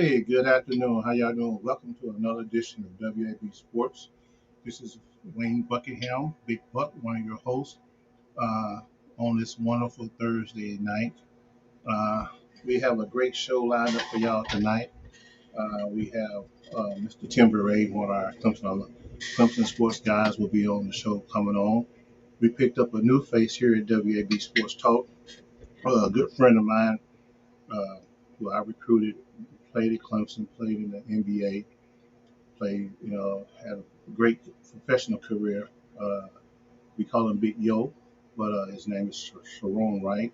Hey, good afternoon. How y'all doing? Welcome to another edition of W.A.B Sports. This is Wayne Buckingham, Big Buck, one of your hosts on this wonderful Thursday night. Uh, we have a great show lined up for y'all tonight. We have Mr. Tim Ray, one of our Clemson sports guys, will be on the show coming on. We picked up a new face here at W.A.B Sports Talk. A good friend of mine uh, who I recruited, played at Clemson, played in the NBA, had a great professional career. We call him Big Yo, but his name is Sharon Wright.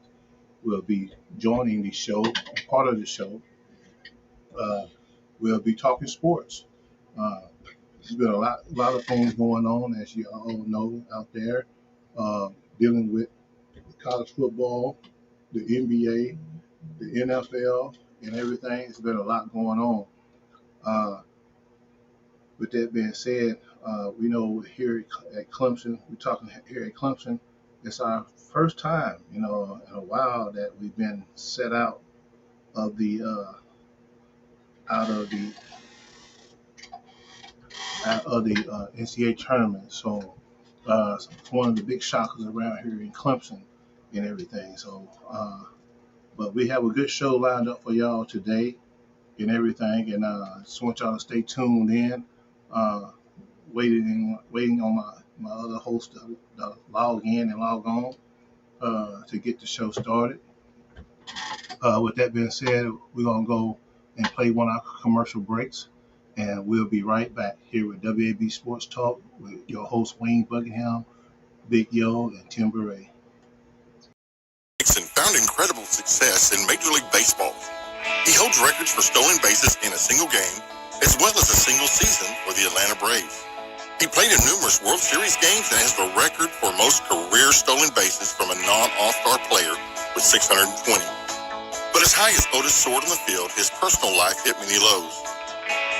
Will be joining the show, part of the show. We'll be talking sports. Uh, there's been a lot of things going on, as you all know, out there, dealing with college football, the NBA, the NFL, and everything. It's been a lot going on. With that being said, we know here at Clemson, we're talking here at Clemson, it's our first time, in a while that we've been set out of the NCAA tournament. So it's one of the big shockers around here in Clemson and everything. So, but we have a good show lined up for y'all today and everything, and just want y'all to stay tuned in. Waiting on my other host to log in and log on to get the show started. With that being said, we're going to go and play one of our commercial breaks, and we'll be right back here with W.A.B Sports Talk with your host Wayne Buckingham, Big Yo, and Tim Ray. Nixon found incredible success in Major League Baseball. He holds records for stolen bases in a single game, as well as a single season for the Atlanta Braves. He played in numerous World Series games and has the record for most career stolen bases from a non-All-Star player with 620. But as high as Otis soared on the field, his personal life hit many lows.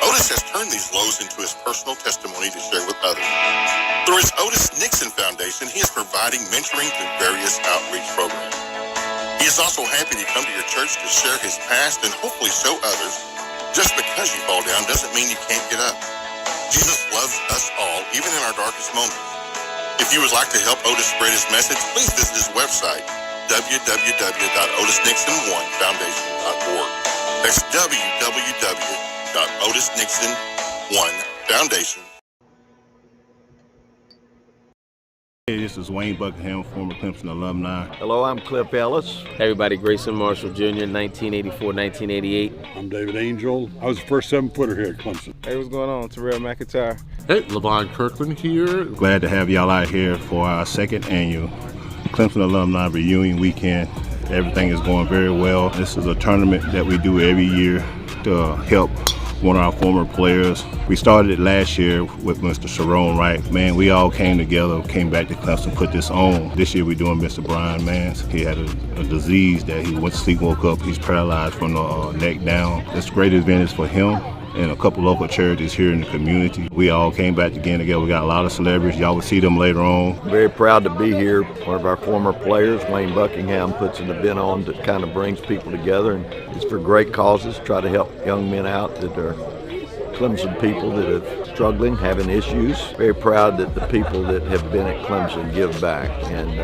Otis has turned these lows into his personal testimony to share with others. Through his Otis Nixon Foundation, he is providing mentoring through various outreach programs. He is also happy to come to your church to share his past and hopefully show others just because you fall down doesn't mean you can't get up. Jesus loves us all, even in our darkest moments. If you would like to help Otis spread his message, please visit his website, www.otisnixon1foundation.org. That's www.otisnixon1foundation. Hey, this is Wayne Buckingham, former Clemson alumni. Hello, I'm Cliff Ellis. Hey everybody, Grayson Marshall Jr., 1984, 1988. I'm David Angel. I was the first 7-footer here at Clemson. Hey, what's going on? Terrell McIntyre. Hey, Levon Kirkland here. Glad to have y'all out here for our second annual Clemson Alumni Reunion Weekend. Everything is going very well. This is a tournament that we do every year to help one of our former players. We started it last year with Mr. Sharon Wright. Man, we all came together, came back to Clemson, put this on. This year we're doing Mr. Brian Mans. He had a disease that he went to sleep, woke up, he's paralyzed from the neck down. This great event is for him and a couple local charities here in the community. We all came back again together. We got a lot of celebrities. Y'all will see them later on. Very proud to be here. One of our former players, Wayne Buckingham, puts an event on that kind of brings people together, and it's for great causes. Try to help young men out that are Clemson people that are struggling, having issues. Very proud that the people that have been at Clemson give back, and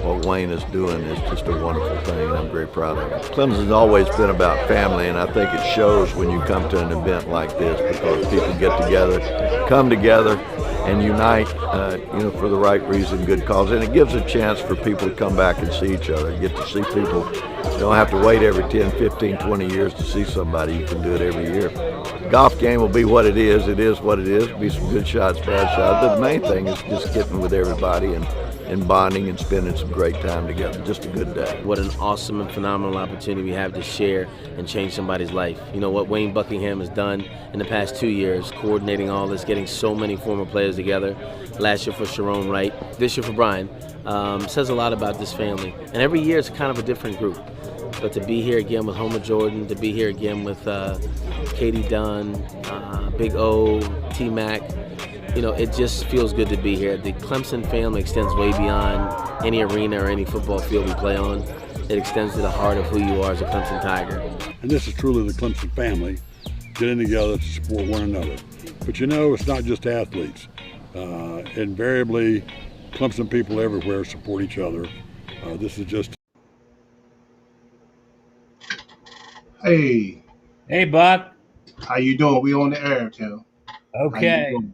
what Wayne is doing is just a wonderful thing, and I'm very proud of it. Clemson's always been about family, and I think it shows when you come to an event like this because people get together, come together, and unite, for the right reason, good cause. And it gives a chance for people to come back and see each other. You get to see people. You don't have to wait every 10, 15, 20 years to see somebody. You can do it every year. The golf game will be what it is. It is what it is. It'll be some good shots, bad shots. But the main thing is just getting with everybody and bonding and spending some great time together. Just a good day. What an awesome and phenomenal opportunity we have to share and change somebody's life. You know what Wayne Buckingham has done in the past 2 years, coordinating all this, getting so many former players together. Last year for Sharon Wright, this year for Brian, says a lot about this family. And every year it's kind of a different group. But to be here again with Homer Jordan, to be here again with Katie Dunn, Big O, T-Mac, it just feels good to be here. The Clemson family extends way beyond any arena or any football field we play on. It extends to the heart of who you are as a Clemson Tiger. And this is truly the Clemson family. get in together to support one another. But you know, it's not just athletes. Invariably, Clemson people everywhere support each other. This is just. Hey, Hey, Buck. how you doing? We on the air, Tim. How you Okay. doing?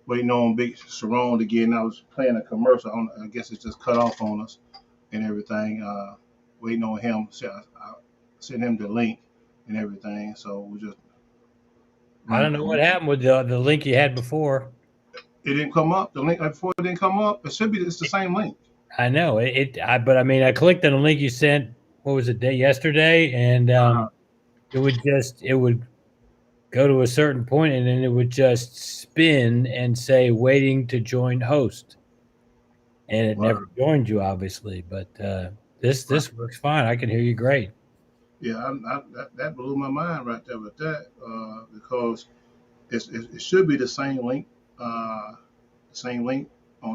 Waiting on Big Sharon to get in. I was playing a commercial. I guess it's just cut off on us and everything. Waiting on him. So I sent him the link and everything. So we just I run the don't know what commercial. happened with the link you had before. It didn't come up. The link before it didn't come up. It should be. It's the same link. I know but I mean, I clicked on the link you sent. What was it, yesterday, and Uh-huh. it would go to a certain point, and then it would just spin and say waiting to join host, and it Wow. never joined you, obviously. But this works fine. I can hear you great. Yeah, that blew my mind right there with that because it should be the same link on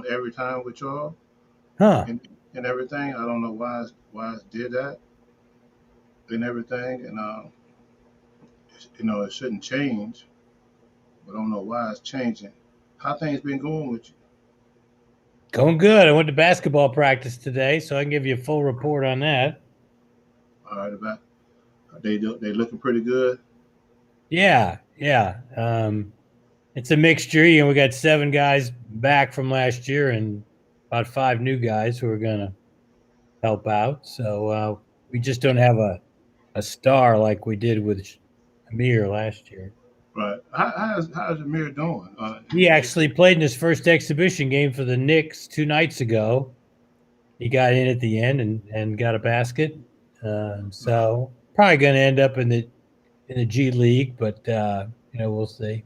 every time with y'all Huh? and everything. I don't know why it did that and everything, and it shouldn't change, but I don't know why it's changing. How things been going with you? Going good. I went to basketball practice today, so I can give you a full report on that. All right, about they looking pretty good. Yeah, yeah. It's a mixture. We got 7 guys back from last year and about 5 new guys who are going to help out. So we just don't have a star like we did with Amir last year. Right. How's Amir doing? He actually played in his first exhibition game for the Knicks 2 nights ago. He got in at the end and got a basket. So probably going to end up in the G League, but we'll see.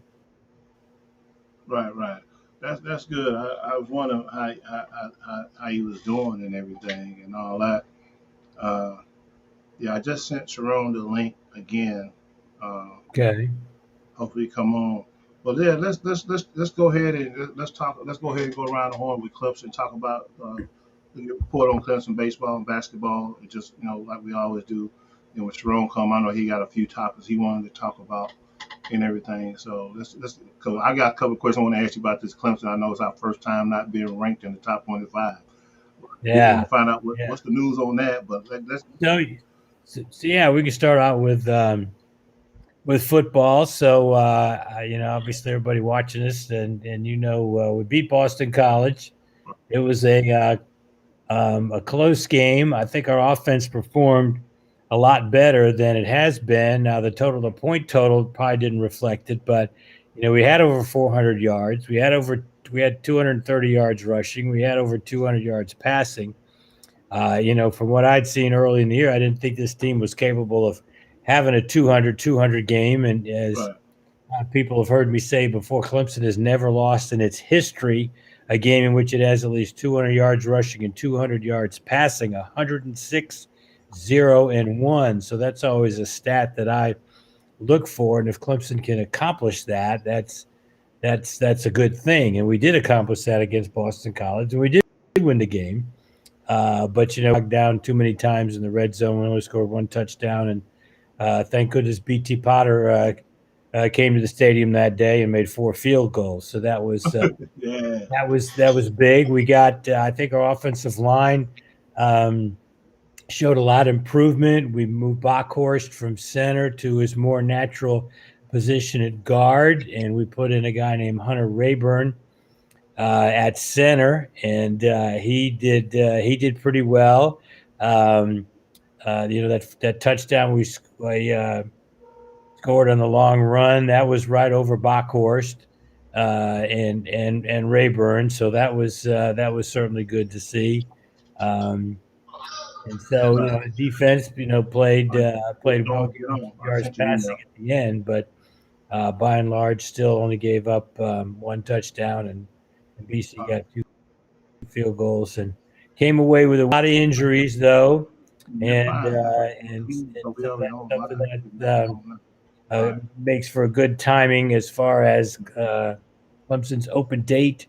Right. That's good. I was wondering how he was doing and everything and all that. Uh, yeah, I just sent Sharon the link again. Okay. Hopefully, come on. Well, yeah, let's go ahead and let's talk. Let's go ahead and go around the horn with Clips and talk about the report on Clemson baseball and basketball. It just like we always do. When Sharon come, I know he got a few topics he wanted to talk about and everything. So let's. Cause I got a couple of questions I want to ask you about this Clemson. I know it's our first time not being ranked in the top 25. We want Yeah. to find out Yeah. what's the news on that. But let's. So yeah, we can start out with football. So obviously everybody watching this, and we beat Boston College. It was a close game. I think our offense performed a lot better than it has been. Now the point total probably didn't reflect it, but we had over 400 yards. We had 230 yards rushing. We had over 200 yards passing. From what I'd seen early in the year, I didn't think this team was capable of having a 200 game. And as Right. people have heard me say before, Clemson has never lost in its history a game in which it has at least 200 yards rushing and 200 yards passing, 106, 0, and 1. So that's always a stat that I look for. And if Clemson can accomplish that, that's a good thing. And we did accomplish that against Boston College, and we did win the game. But down too many times in the red zone. We only scored 1 touchdown, and thank goodness BT Potter came to the stadium that day and made 4 field goals. So that was Yeah. that was big. We got I think our offensive line showed a lot of improvement. We moved Bockhorst from center to his more natural position at guard, and we put in a guy named Hunter Rayburn at center, and he did pretty well. That touchdown we scored on the long run, that was right over Bockhorst and Rayburn, so that was certainly good to see. And so Right. the defense played well, Don't gave get up on. some I yards sent you an passing email. at the end, but by and large, still only gave up 1 touchdown, and BC got 2 field goals and came away with a lot of injuries, though, You're and fine. That's okay. So we so already that's on. I something got you. We that on now. All right. makes for a good timing as far as Clemson's open date.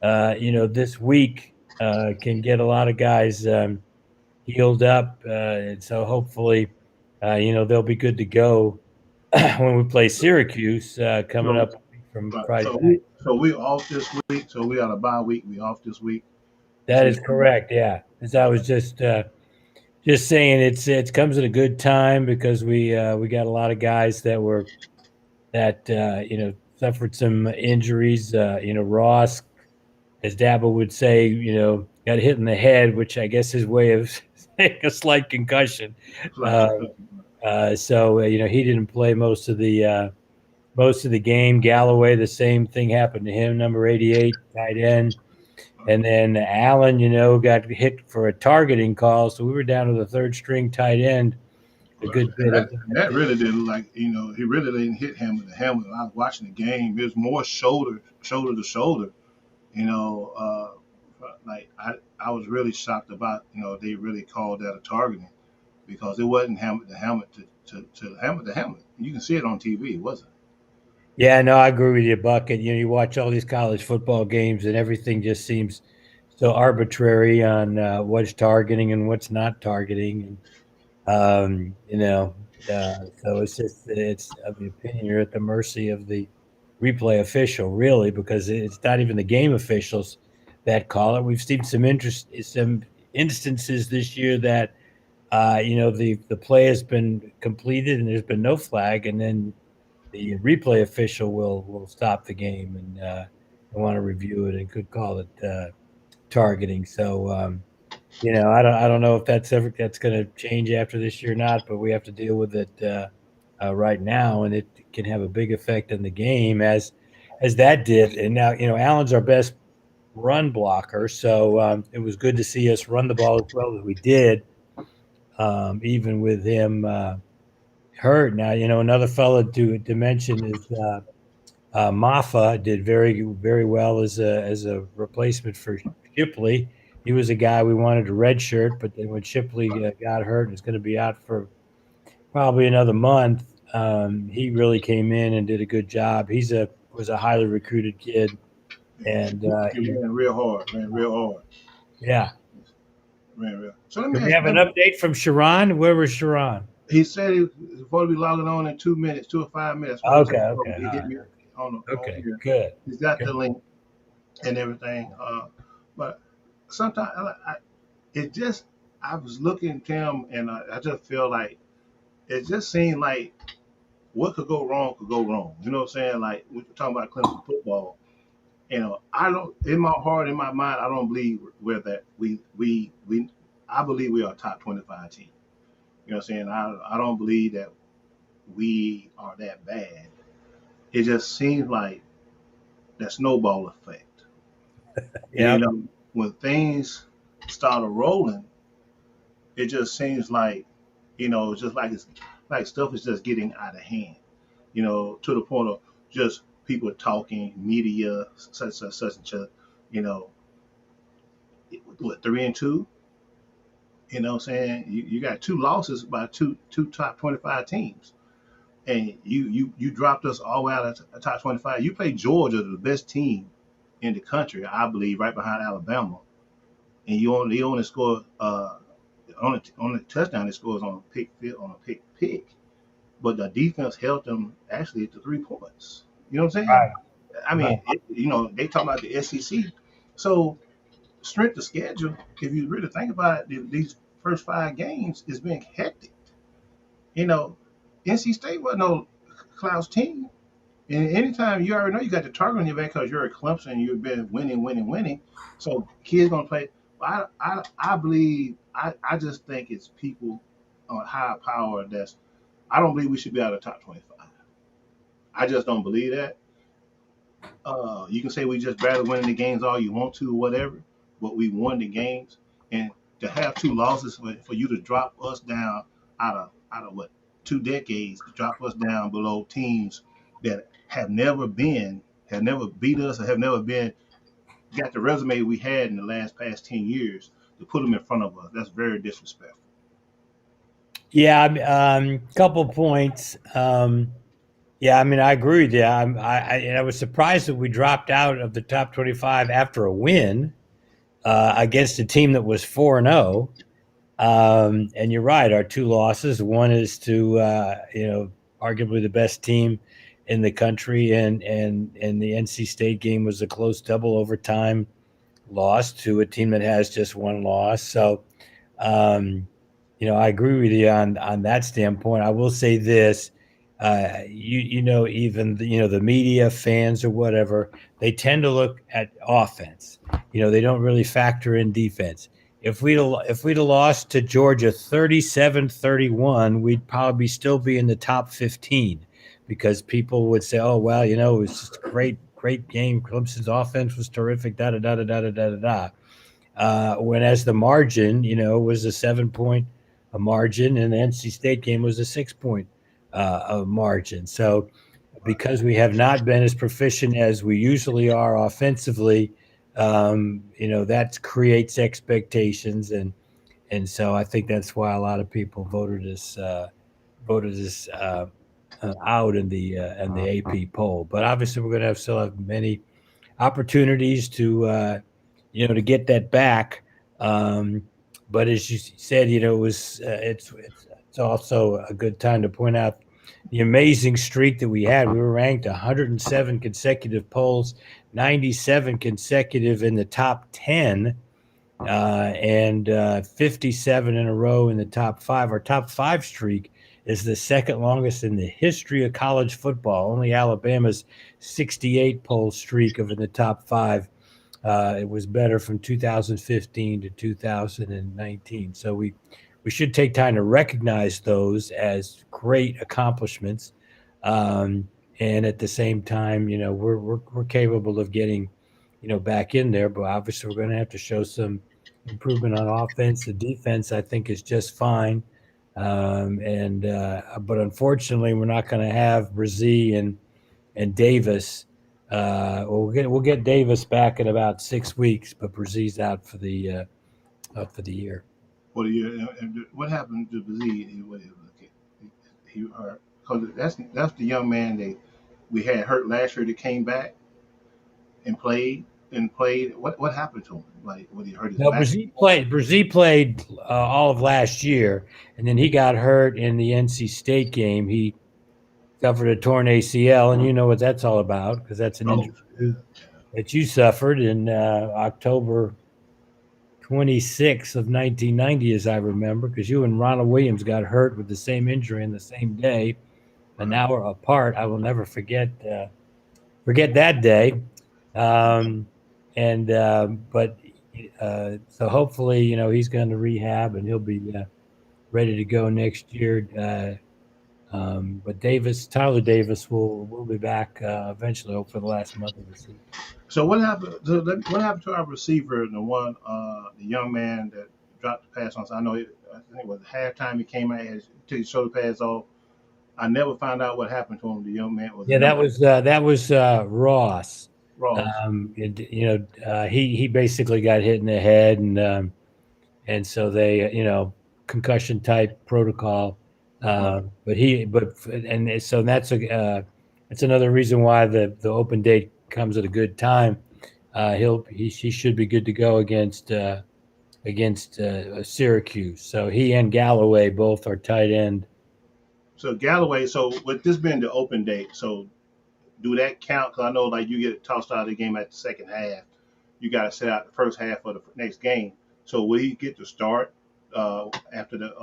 This week can get a lot of guys healed up, and so hopefully, they'll be good to go when we play Syracuse coming up from Right. Friday night. So we off this week. So we got a bye week. We off this week. That is correct. Yeah, as I was just saying, it comes at a good time because we got a lot of guys that suffered some injuries. Ross, as Dabo would say, got hit in the head, which I guess his way of saying a slight concussion. So he didn't play most of the game. Galloway, the same thing happened to him, number 88, tight end. And then Allen, got hit for a targeting call, so we were down to the third string tight end. A good bit of that really didn't he really didn't hit him with the helmet. I was watching the game. It was more shoulder to shoulder. Like I was really shocked about they really called that a targeting because it wasn't helmet to helmet to helmet to helmet. You can see it on TV, wasn't it? Yeah, no, I agree with you, Buck. And you watch all these college football games, and everything just seems so arbitrary on what's targeting and what's not targeting. So it's of the opinion you're at the mercy of the replay official, really, because it's not even the game officials that call it. We've seen some instances this year that the play has been completed and there's been no flag, and then the replay official will stop the game and want to review it and could call it targeting. So I don't know if that's going to change after this year or not, but we have to deal with it right now, and it can have a big effect on the game as that did. And now Allen's our best run blocker, so it was good to see us run the ball as well as we did, even with him hurt. Now another fellow to mention is Maffa did very very well as a replacement for Shipley. He was a guy we wanted to redshirt, but then when Shipley got hurt and is going to be out for probably another month, he really came in and did a good job. Was a highly recruited kid, and he ran real hard. Yeah. Ran real. So let Do me we have an update from Sharon? Where was Sharon? He said he was supposed to be logging on in 2 minutes, 2 or 5 minutes. Okay. He hit me on here. Good. He's got the link and everything. But sometimes I was looking at him and I just feel like it just seemed like what could go wrong could go wrong. You know what I'm saying? Like we're talking about Clemson football. I don't, in my heart, in my mind, I don't believe we're that I believe we are a top 25 team. You know what I'm saying? I don't believe that we are that bad. It just seems like that snowball effect. Yeah. When things started rolling, it just seems like, just like it's like stuff is just getting out of hand. To the point of just people talking, media, such and such. What 3-2? You know what I'm saying? You got two losses by two top 25 teams. And you dropped us all the way out of the top 25. You played Georgia, the best team in the country, I believe, right behind Alabama. And you only score on the touchdown. It scores on a pick. But the defense held them actually to 3 points. You know what I'm saying? Right. I mean, they talk about the SEC. So strength of schedule, if you really think about it, these first 5 games is been hectic. NC State wasn't no Klaus team. And anytime you already know you got the target on your back because you're a Clemson, you've been winning. So kids gonna play. I believe I just think it's people on high power I don't believe we should be out of the top 25. I just don't believe that. You can say we just barely winning the games all you want to, or whatever, but we won the games. And to have 2 losses for you to drop us down out of what 2 decades, to drop us down below teams that have never beat us, or have never got the resume we had in the past 10 years, to put them in front of us. That's very disrespectful. Yeah, couple points. Yeah, I mean, I agree with you. I was surprised that we dropped out of the top 25 after a win against a team that was 4-0. And you're right, our 2 losses. One is to, arguably the best team in the country, and the NC State game was a close double overtime loss to a team that has just one loss. So, I agree with you on that standpoint. I will say this: even the media, fans, or whatever, they tend to look at offense. They don't really factor in defense. If we'd have lost to Georgia 37-31, we'd probably still be in the top 15 because people would say, "Oh, well, it was just a great game. Clemson's offense was terrific." Da da da da da da da da. Whereas the margin, was a 7-point margin, and the NC State game was a 6-point margin. So, because we have not been as proficient as we usually are offensively, that creates expectations, and so I think that's why a lot of people voted us out in the AP poll. But obviously, we're going to still have many opportunities to get that back. But as you said, it's also a good time to point out the amazing streak that we had. We were ranked 107 consecutive polls, 97 consecutive in the top 10, and 57 in a row in the top 5. Our top 5 streak is the second longest in the history of college football. Only Alabama's 68 poll streak of in the top 5. It was better from 2015 to 2019. So we should take time to recognize those as great accomplishments, and at the same time, we're capable of getting back in there. But obviously, we're going to have to show some improvement on offense. The defense, I think, is just fine, but unfortunately, we're not going to have Brzee and Davis. We'll get Davis back in about 6 weeks, but Brzie's out for the year. What happened to Brzee? Because that's the young man that we had hurt last year that came back and played. What happened to him? Like, what, he hurt his back? Brzee played all of last year, and then he got hurt in the NC State game. He suffered a torn ACL, and you know what that's all about because that's an injury that you suffered in October 26th of 1990, as I remember, because you and Ronald Williams got hurt with the same injury in the same day, an hour apart. I will never forget that day. So hopefully, he's going to rehab and he'll be ready to go next year. But Tyler Davis will be back eventually, hopefully the last month of the season. So what happened? What happened to our receiver, the young man that dropped the pass on? So I think it was halftime. He came out, took his shoulder pads off. I never found out what happened to him. The young man that was Ross. Ross. He basically got hit in the head, and so they concussion type protocol. So that's another reason why the open date comes at a good time. He should be good to go against Syracuse. So he and Galloway both are tight end. So Galloway. So with this being the open date, so do that count? Because I know like you get tossed out of the game at the second half, you got to sit out the first half of the next game. So will he get to start after this?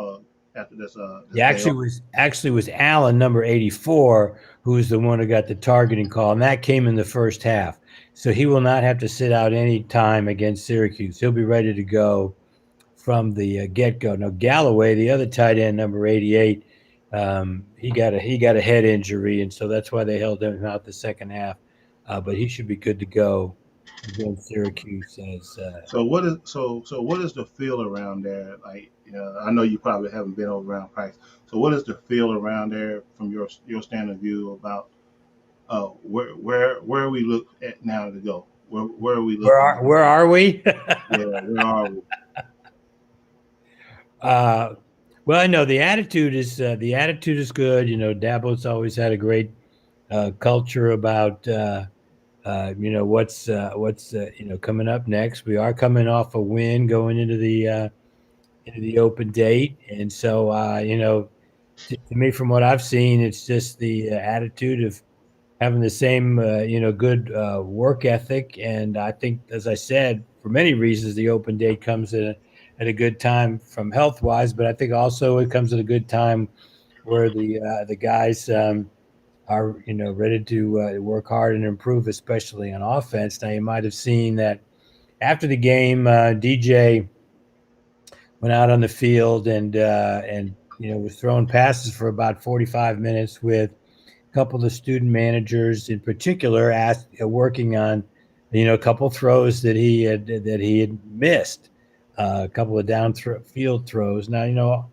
Actually was Allen, number 84, who was the one who got the targeting call, and that came in the first half. So he will not have to sit out any time against Syracuse. He'll be ready to go from the get-go. Now Galloway, the other tight end, number 88, he got a head injury, and so that's why they held him out the second half. But he should be good to go against Syracuse. So what is the feel around there? Like, I know you probably haven't been around practice. So what is the feel around there from your standard view about where we look at now to go? Where are we looking? Where are we? Where are we? Well, I know the attitude is good. Dabo's always had a great culture about what's coming up next. We are coming off a win going into the open date, and so to me, from what I've seen, it's just the attitude of having the same, good work ethic. And I think, as I said, for many reasons, the open date comes at a good time from health wise, but I think also it comes at a good time where the guys are ready to work hard and improve, especially on offense. Now, you might have seen that after the game, DJ went out on the field and was throwing passes for about 45 minutes with a couple of the student managers in particular working on a couple throws that he had missed, a couple of field throws. Now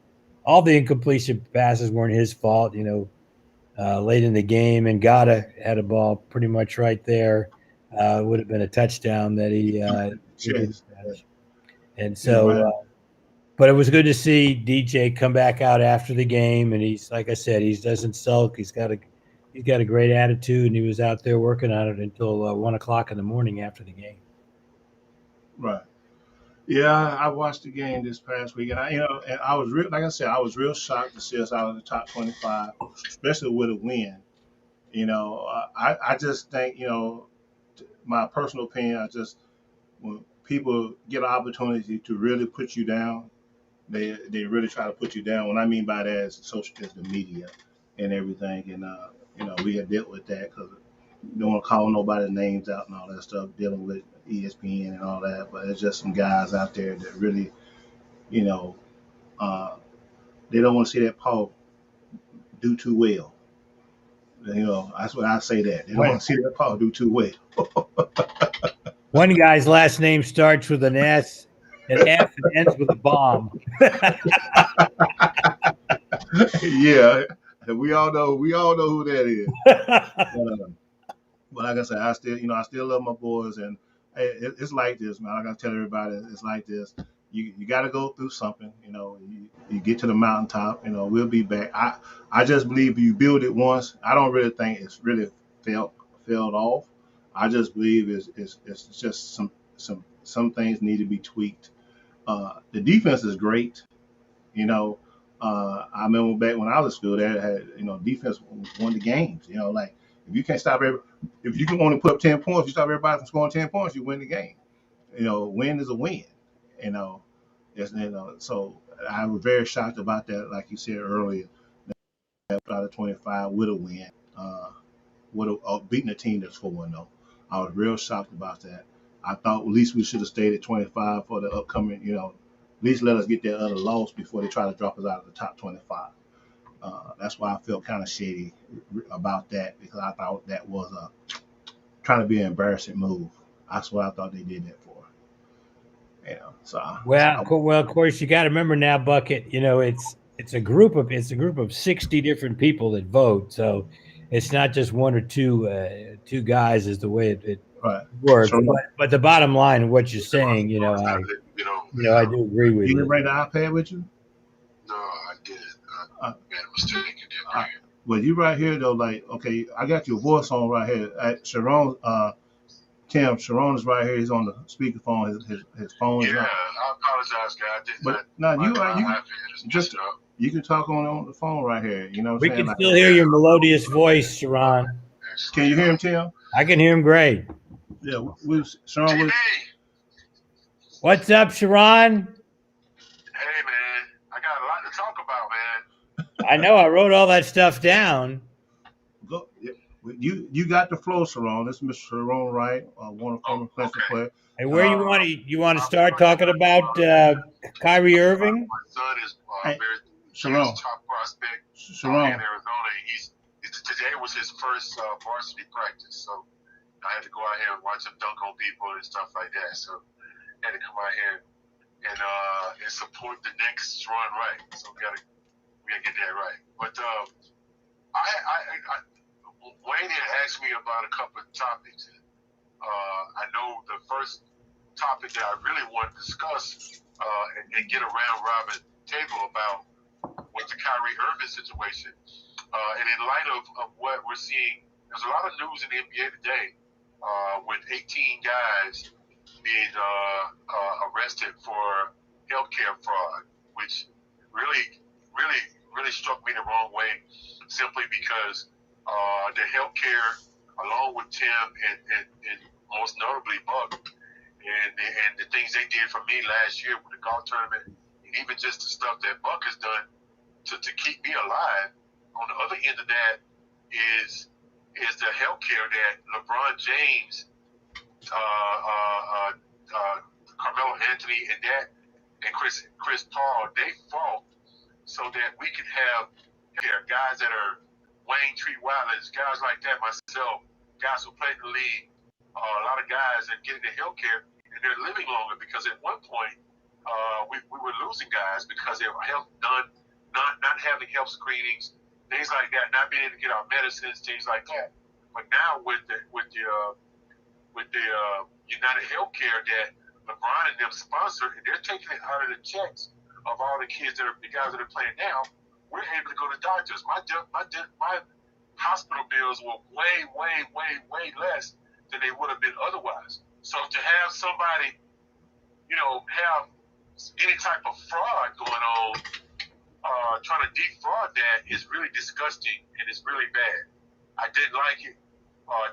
all the incompletion passes weren't his fault. Late in the game, and Gata had a ball pretty much right there. Would have been a touchdown that he didn't Chase. catch. And Yeah, so, right. but it was good to see DJ come back out after the game, and he's, like I said, he doesn't sulk. He's got a great attitude, and he was out there working on it until 1 o'clock in the morning after the game. Right. Yeah, I watched the game this past week, and and I was real, like I said, I was real shocked to see us out of the top 25, especially with a win. I just think, my personal opinion, when people get an opportunity to really put you down, they really try to put you down. What I mean by that is the media and everything, and we had dealt with that because don't want to call nobody's names out and all that stuff, dealing with ESPN and all that. But it's just some guys out there that really, you know, uh, they don't want to see that Paul do too well. That's what I say. That they don't want to see that Paul do too well. One guy's last name starts with an S, an F, and ends with a bomb. Yeah, we all know who that is. But like I said, I still love my boys, and it's like this, man. I gotta tell everybody, it's like this. You got to go through something. You get to the mountaintop. We'll be back. I just believe if you build it once. I don't really think it's really failed off. I just believe it's just some things need to be tweaked. The defense is great. You know, I remember back when I was in school, that had defense won the games. Like if you can't stop if you can only put up 10 points, you stop everybody from scoring 10 points, you win the game. Win is a win. You know, so I was very shocked about that. Like you said earlier, out of 25 with a win, would have beaten a team that's 4-0. I was real shocked about that. I thought at least we should have stayed at 25 for the upcoming. At least let us get that other loss before they try to drop us out of the top 25. That's why I felt kind of shady about that because I thought that was trying to be an embarrassing move. That's what I thought they did that for. Well, of course, you got to remember now, Bucket. It's a group of 60 different people that vote, so it's not just one or two guys is the way it right. works. So, But the bottom line of what you're saying, I do agree with you you. didn't bring the iPad with you? No, I didn't. I Uh, made a mistake and didn't bring it. Well, you right here though, like okay, I got your voice on right here. Sharon, Tim, Sharon is right here. He's on the speakerphone. His phone is Yeah, not. I apologize, guy. I did But not. no, My you iPad is just messed up. you can talk on the phone right here. You know what We I'm saying? can Like, still hear your melodious voice, Sharon. can you hear him, Tim? I can hear him great. Yeah, Sharon. TV! What's up, Sharon? Hey, man. I got a lot to talk about, man. I know I wrote all that stuff down. Go. Yeah, you got the flow, Sharon. This is Mr. Sharon Wright, one of former Clemson player. Hey, where you want to start talking about Kyrie Irving? My son is Hey, he's Sharon. a top prospect Sharon. in Arizona. Today was his first varsity practice, so I had to go out here and watch him dunk on people and stuff like that. So I had to come out here and support the next run right. So we gotta get that right. But Wayne had asked me about a couple of topics. I know the first topic that I really want to discuss and get a round robin table about was the Kyrie Irving situation. And in light of what we're seeing, there's a lot of news in the NBA today with 18 guys being arrested for healthcare fraud, which really really struck me the wrong way, simply because the healthcare, along with Tim and most notably Buck, and the things they did for me last year with the golf tournament, and even just the stuff that Buck has done to keep me alive. On the other end of that is the healthcare that LeBron James, Carmelo Anthony, and Chris Paul, they fought so that we could have guys that are Wayne Tree Wilders, guys like that, myself, guys who played in the league, a lot of guys that get into healthcare and they're living longer, because at one point we were losing guys because they were not having health screenings, things like that, not being able to get our medicines, things like that. But now with the United Healthcare that LeBron and them sponsor, and they're taking it out of the checks of all the guys that are playing now, we're able to go to doctors. My hospital bills were way less than they would have been otherwise. So to have somebody, have any type of fraud going on, trying to defraud that is really disgusting and it's really bad. I didn't like it.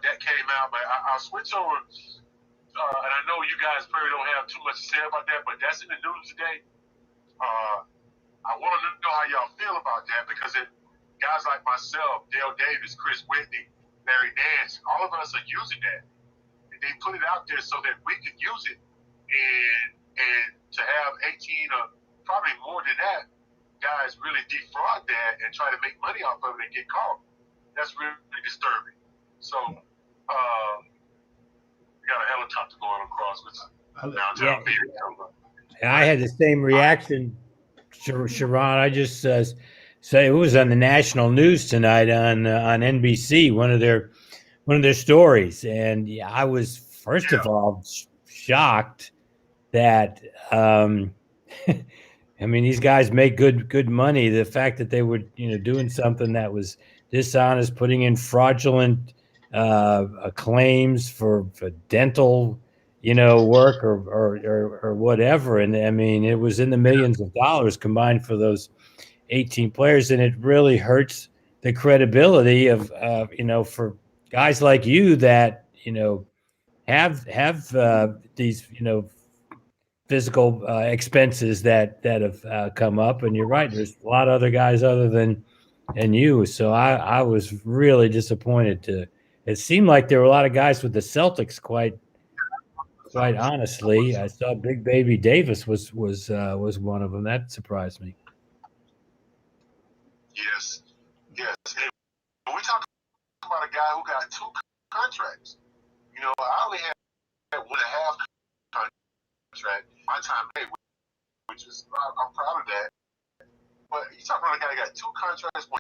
That came out, but I'll switch over. And I know you guys probably don't have too much to say about that, but that's in the news today. I want to know how y'all feel about that, because guys like myself, Dale Davis, Chris Whitney, Larry Nance, all of us are using that. And they put it out there so that we can use it. And to have 18 or probably more than that, guys really defraud that and try to make money off of it and get caught. That's really disturbing. So, we got a helicopter going across with downtown Phoenix. I had the same reaction, Sharon. I just say it was on the national news tonight on NBC, one of their stories, and I was first of all shocked that I mean, these guys make good money. The fact that they were doing something that was dishonest, putting in fraudulent claims for dental work or whatever, and I mean, it was in the millions of dollars combined for those 18 players, and it really hurts the credibility of for guys like you that have these physical expenses that have come up. And you're right, there's a lot of other guys other than you. So I was really disappointed. It seemed like there were a lot of guys with the Celtics, quite honestly. I saw Big Baby Davis was one of them. That surprised me. Yes. And we talk about a guy who got 2 contracts. I only had 1.5 contract my time, which is I'm proud of that. But you talk about a guy that got 2 contracts, 1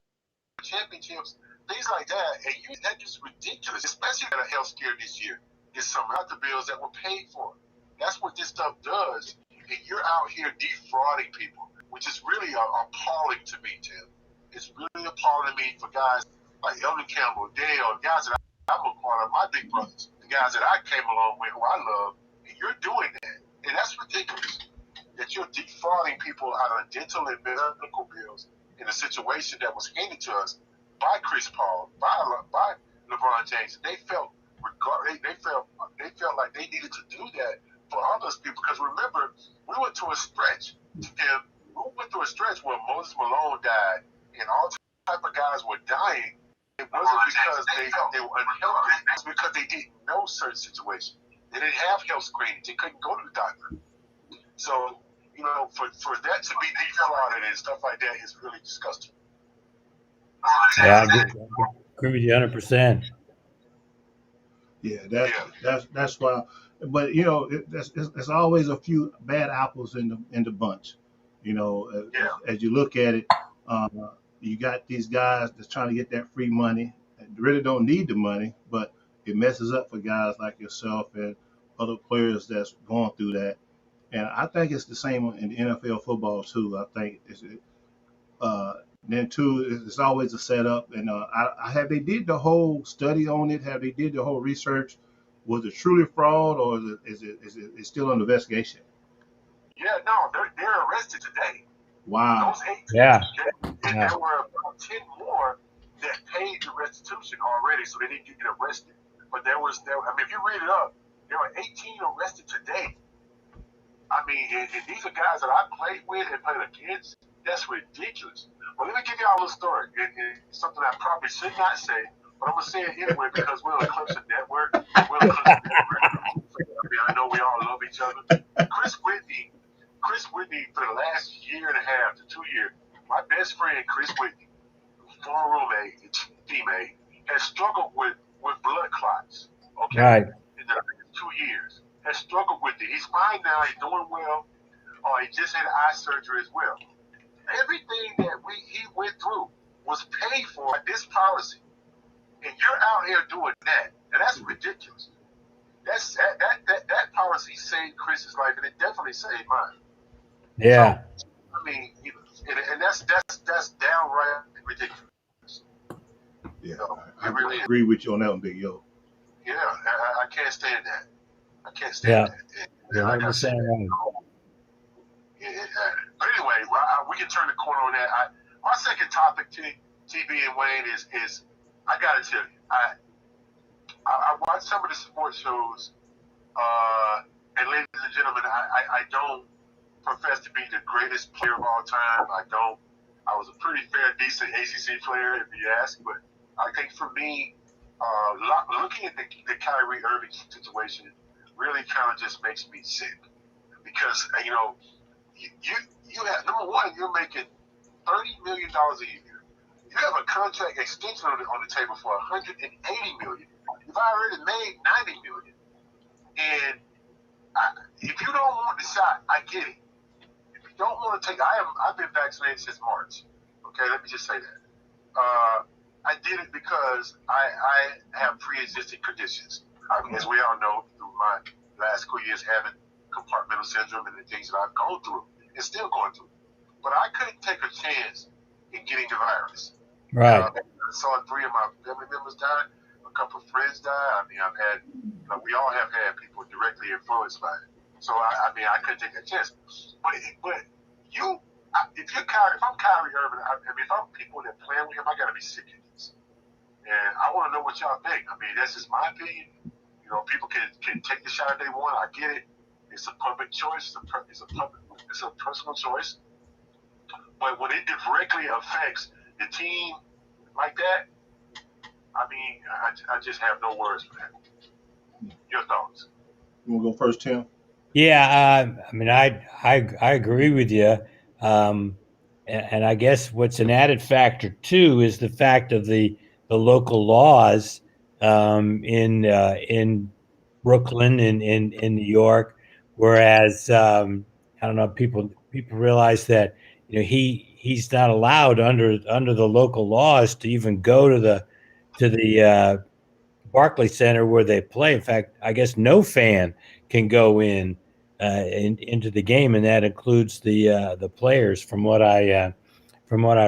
championships, things like that, and that's just ridiculous. Especially at a health scare this year. There's some other bills that were paid for. That's what this stuff does. And you're out here defrauding people, which is really appalling to me, Tim. It's really appalling to me for guys like Elvin Campbell, Dale, guys that I'm a part of, my big brothers, the guys that I came along with, who I love, and you're doing that. And that's ridiculous, that you're defrauding people out of dental and medical bills in a situation that was handed to us by Chris Paul, by LeBron James. They felt like they needed to do that for all those people. Because remember, we went through a stretch, where Moses Malone died and all type of guys were dying. It wasn't because they were unhealthy. It's because they didn't know certain situations. They didn't have health screenings. They couldn't go to the doctor. So, for that to be defrauded and stuff like that is really disgusting. Yeah, I agree with you 100%. Yeah, that's why. But there's always a few bad apples in the bunch. As you look at it, you got these guys that's trying to get that free money and really don't need the money, but it messes up for guys like yourself and other players that's going through that. And I think it's the same in the NFL football too. I think then too, it's always a setup. And have they did the whole study on it? Have they did the whole research? Was it truly fraud, or is it still under investigation? Yeah, no, they're arrested today. Wow. Those 18 Yeah. and Yeah. there were about 10 more that paid the restitution already, so they didn't get arrested. But I mean, if you read it up, there were 18 arrested today. I mean, and these are guys that I played with and played against. That's ridiculous. But let me give y'all a little story. It's something I probably should not say, but I'm going to say it anyway because we're on the Clemson Network. We're on the Clemson Network. I mean, I know we all love each other. Chris Whitney, for the last year and a half to 2 years, my best friend, Chris Whitney, former roommate and teammate, has struggled with blood clots, okay, Right. in the last 2 years. Has struggled with it. He's fine now. He's doing well. He just had eye surgery as well. Everything that he went through was paid for by this policy, and you're out here doing that, and that's ridiculous. That policy saved Chris's life, and it definitely saved mine. Yeah. So, I mean, and that's downright ridiculous. Yeah, So, I it really is. agree with you on that one, Big Yo. Yeah, I can't stand that. I can't Yeah. stand that. You're Like I 100% said, right. but anyway, we can turn the corner on that. My second topic, TB and Wayne, is I gotta tell you, I watch some of the sports shows, and ladies and gentlemen, I don't profess to be the greatest player of all time. I don't. I was a pretty fair, decent ACC player, if you ask. But I think for me, looking at the Kyrie Irving situation really kind of just makes me sick because you have, number one, you're making $30 million a year. You have a contract extension on the table for $180 million. You've already made $90 million, and if you don't want the shot, I get it. If you don't want to take, I've been vaccinated since March. Okay, let me just say that. I did it because I have pre-existing conditions. I mean, as we all know, through my last couple years having compartmental syndrome and the things that I've gone through and still going through. But I couldn't take a chance in getting the virus. Right. I saw 3 of my family members die. A couple of friends die. I mean, we all have had people directly influenced by it. So I mean, I couldn't take that chance. But if I'm Kyrie Irving, if I'm people that play with him, I gotta be sick of this. And I want to know what y'all think. I mean, that's just my opinion. People can take the shot if they want. I get it. It's a public choice. It's a personal choice. But when it directly affects the team like that, I mean, I just have no words for that. Your thoughts? You want to go first, Tim? Yeah. I mean, I agree with you. And I guess what's an added factor too is the fact of the local laws in Brooklyn and in New York, whereas I don't know, people realize that he's not allowed under the local laws to even go to the Barclays Center where they play. In fact, I guess no fan can go into the game, and that includes the players, from what I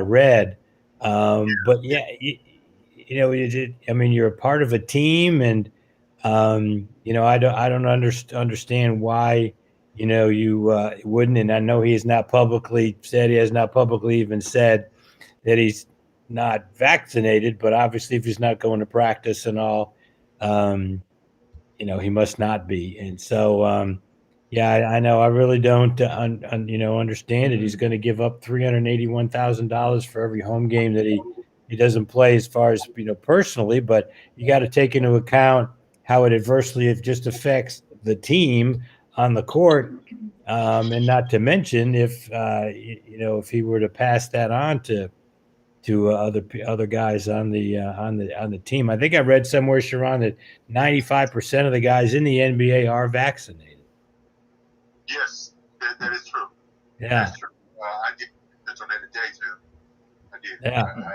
read. But yeah, I mean, you're a part of a team, and I don't understand why you wouldn't. And I know he has not publicly said, he has not publicly even said that he's not vaccinated, but obviously if he's not going to practice and all, he must not be. And so, yeah, I know. I really don't, understand it. He's going to give up $381,000 for every home game that he doesn't play, as far as personally. But you got to take into account how it adversely just affects the team on the court, and not to mention if he were to pass that on to other guys on the team. I think I read somewhere, Sharon, that 95% of the guys in the NBA are vaccinated. Yes, that is true. Yeah. That's true. I did touch on that today, too. I did. Yeah. I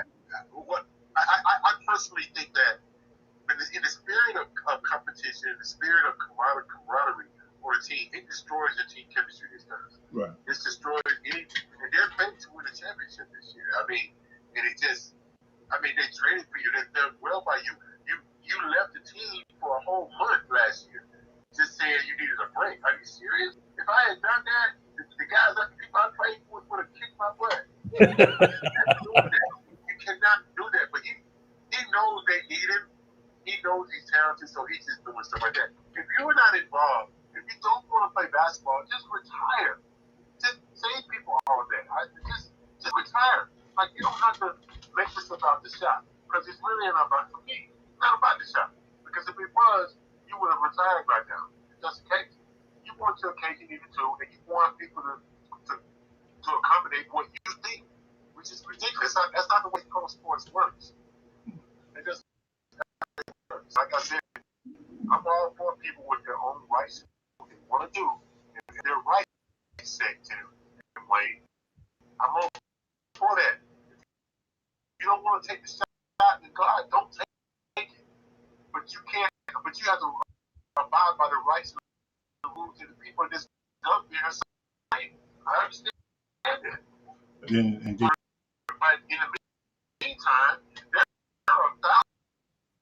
personally think that in the spirit of competition, in the spirit of camaraderie for a team, it destroys the team chemistry this time. Right. It's destroyed and they're meant to win a championship this year. I mean, and they traded for you. They've done well by you. You left the team for a whole month last year, just saying you needed a break. Are you serious? If I had done that, the guys, the people I played with would have kicked my You cannot do that. But he knows they need him. He knows he's talented, so he's just doing stuff like that. If you're not involved, if you don't want to play basketball, just retire. Just save people all day. Just retire. Like, you don't have to make this about the shot, because it's really not about, for me, it's not about the shot. Because if it was, you would have retired right now. It's just the case. You want your cake and eat it too, and you want people to accommodate what you think, which is ridiculous. That's not the way pro sports works. It just works. Like I said, I'm all for people with their own rights, what they want to do, and their rights set to. And Wayne, I'm all for that. If you don't want to take the shot, then God, don't take it. But you can't. But you have to abide by the rights and the rules of the people in this country. I understand that. But in the meantime, there are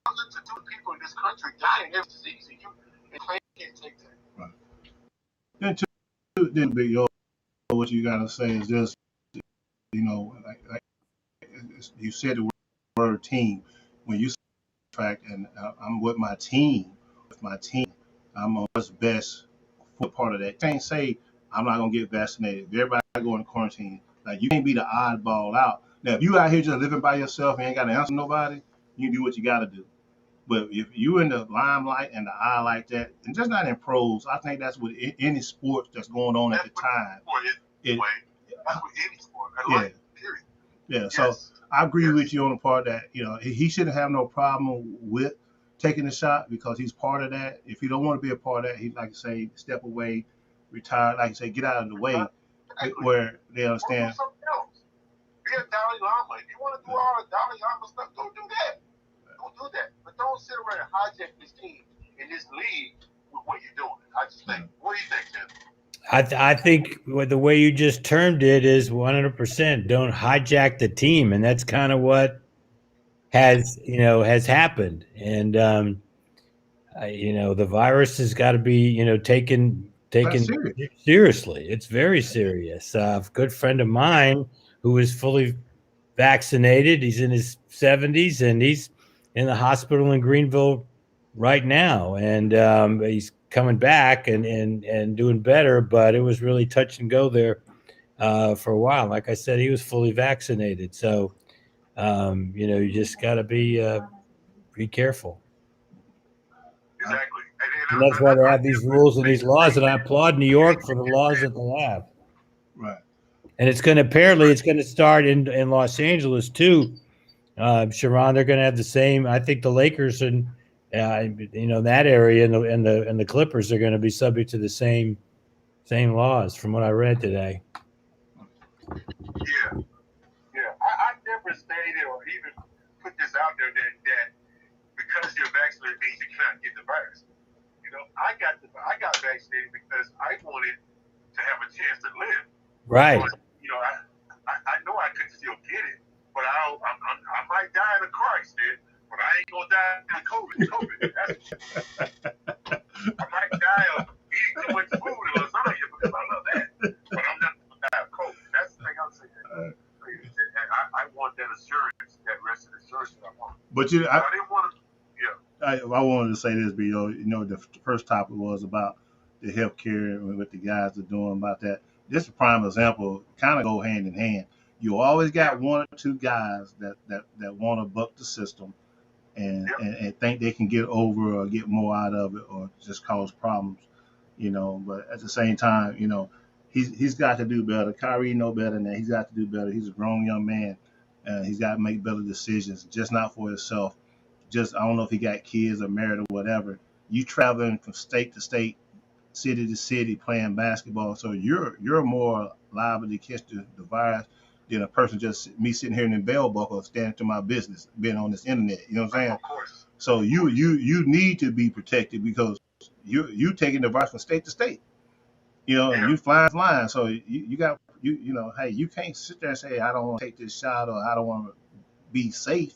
thousands of people in this country dying every disease, and you can't take that. Right. Then Big Yo, what you gotta say is this, like you said the word team. When you say fact, and I'm with my team, I'm on what's best for part of that. You can't say I'm not gonna get vaccinated. If everybody go in quarantine. Like, you can't be the oddball out. Now, if you out here just living by yourself and ain't got to answer nobody, you do what you got to do. But if you in the limelight and the eye like that, and just not in pros, I think that's what any sport that's going on at the time. That's what any sport. Yeah. Period. Yeah. Yes. So I agree with you on the part that he shouldn't have no problem with taking the shot, because he's part of that. If he don't want to be a part of that, he, like I say, step away, retire, like I say, get out of the way, where they understand. Be a Dalai Lama. If you want to do all the Dalai Lama stuff, go do that. Go do that. But don't sit around and hijack this team in this league with what you're doing. I just think. What do you think, Tim? I think the way you just termed it is 100%. Don't hijack the team, and that's kind of what has happened. And the virus has got to be taken seriously. It's very serious. A good friend of mine who is fully vaccinated. He's in his 70s, and he's in the hospital in Greenville right now, and he's coming back and doing better. But it was really touch and go there for a while. Like I said, he was fully vaccinated, so you just got to be careful. Exactly. And that's why they have these rules and these laws, and I applaud New York for the laws that they have. Right. And it's going to start in Los Angeles too. Sharon, they're going to have the same. I think the Lakers and that area and the Clippers are going to be subject to the same laws, from what I read today. Yeah. I never stated or even put this out there that because you're vaccinated means you cannot get the virus. I got vaccinated because I wanted to have a chance to live. Right. So, I know I could still get it, but I might die in a car accident, but I ain't gonna die of COVID. I might die of eating too much food and lasagna because I love that, but I'm not gonna die of COVID. That's the thing I'm saying. I want that assurance, that rest of assurance that I want. But I didn't want to. I wanted to say this, but the first topic was about the healthcare and what the guys are doing about that. This is a prime example, kind of go hand in hand. You always got one or two guys that want to buck the system and think they can get over or get more out of it or just cause problems, But at the same time, he's got to do better. Kyrie know better than that. He's got to do better. He's a grown young man, and he's got to make better decisions, just not for himself. I don't know if he got kids or married or whatever. You traveling from state to state, city to city, playing basketball, so you're more liable to catch the virus than a person just me sitting here in the bell buckle, standing to my business, being on this internet. You know what I'm saying? Of course. So you need to be protected because you taking the virus from state to state. And you flying. So you got hey, you can't sit there and say I don't want to take this shot or I don't want to be safe,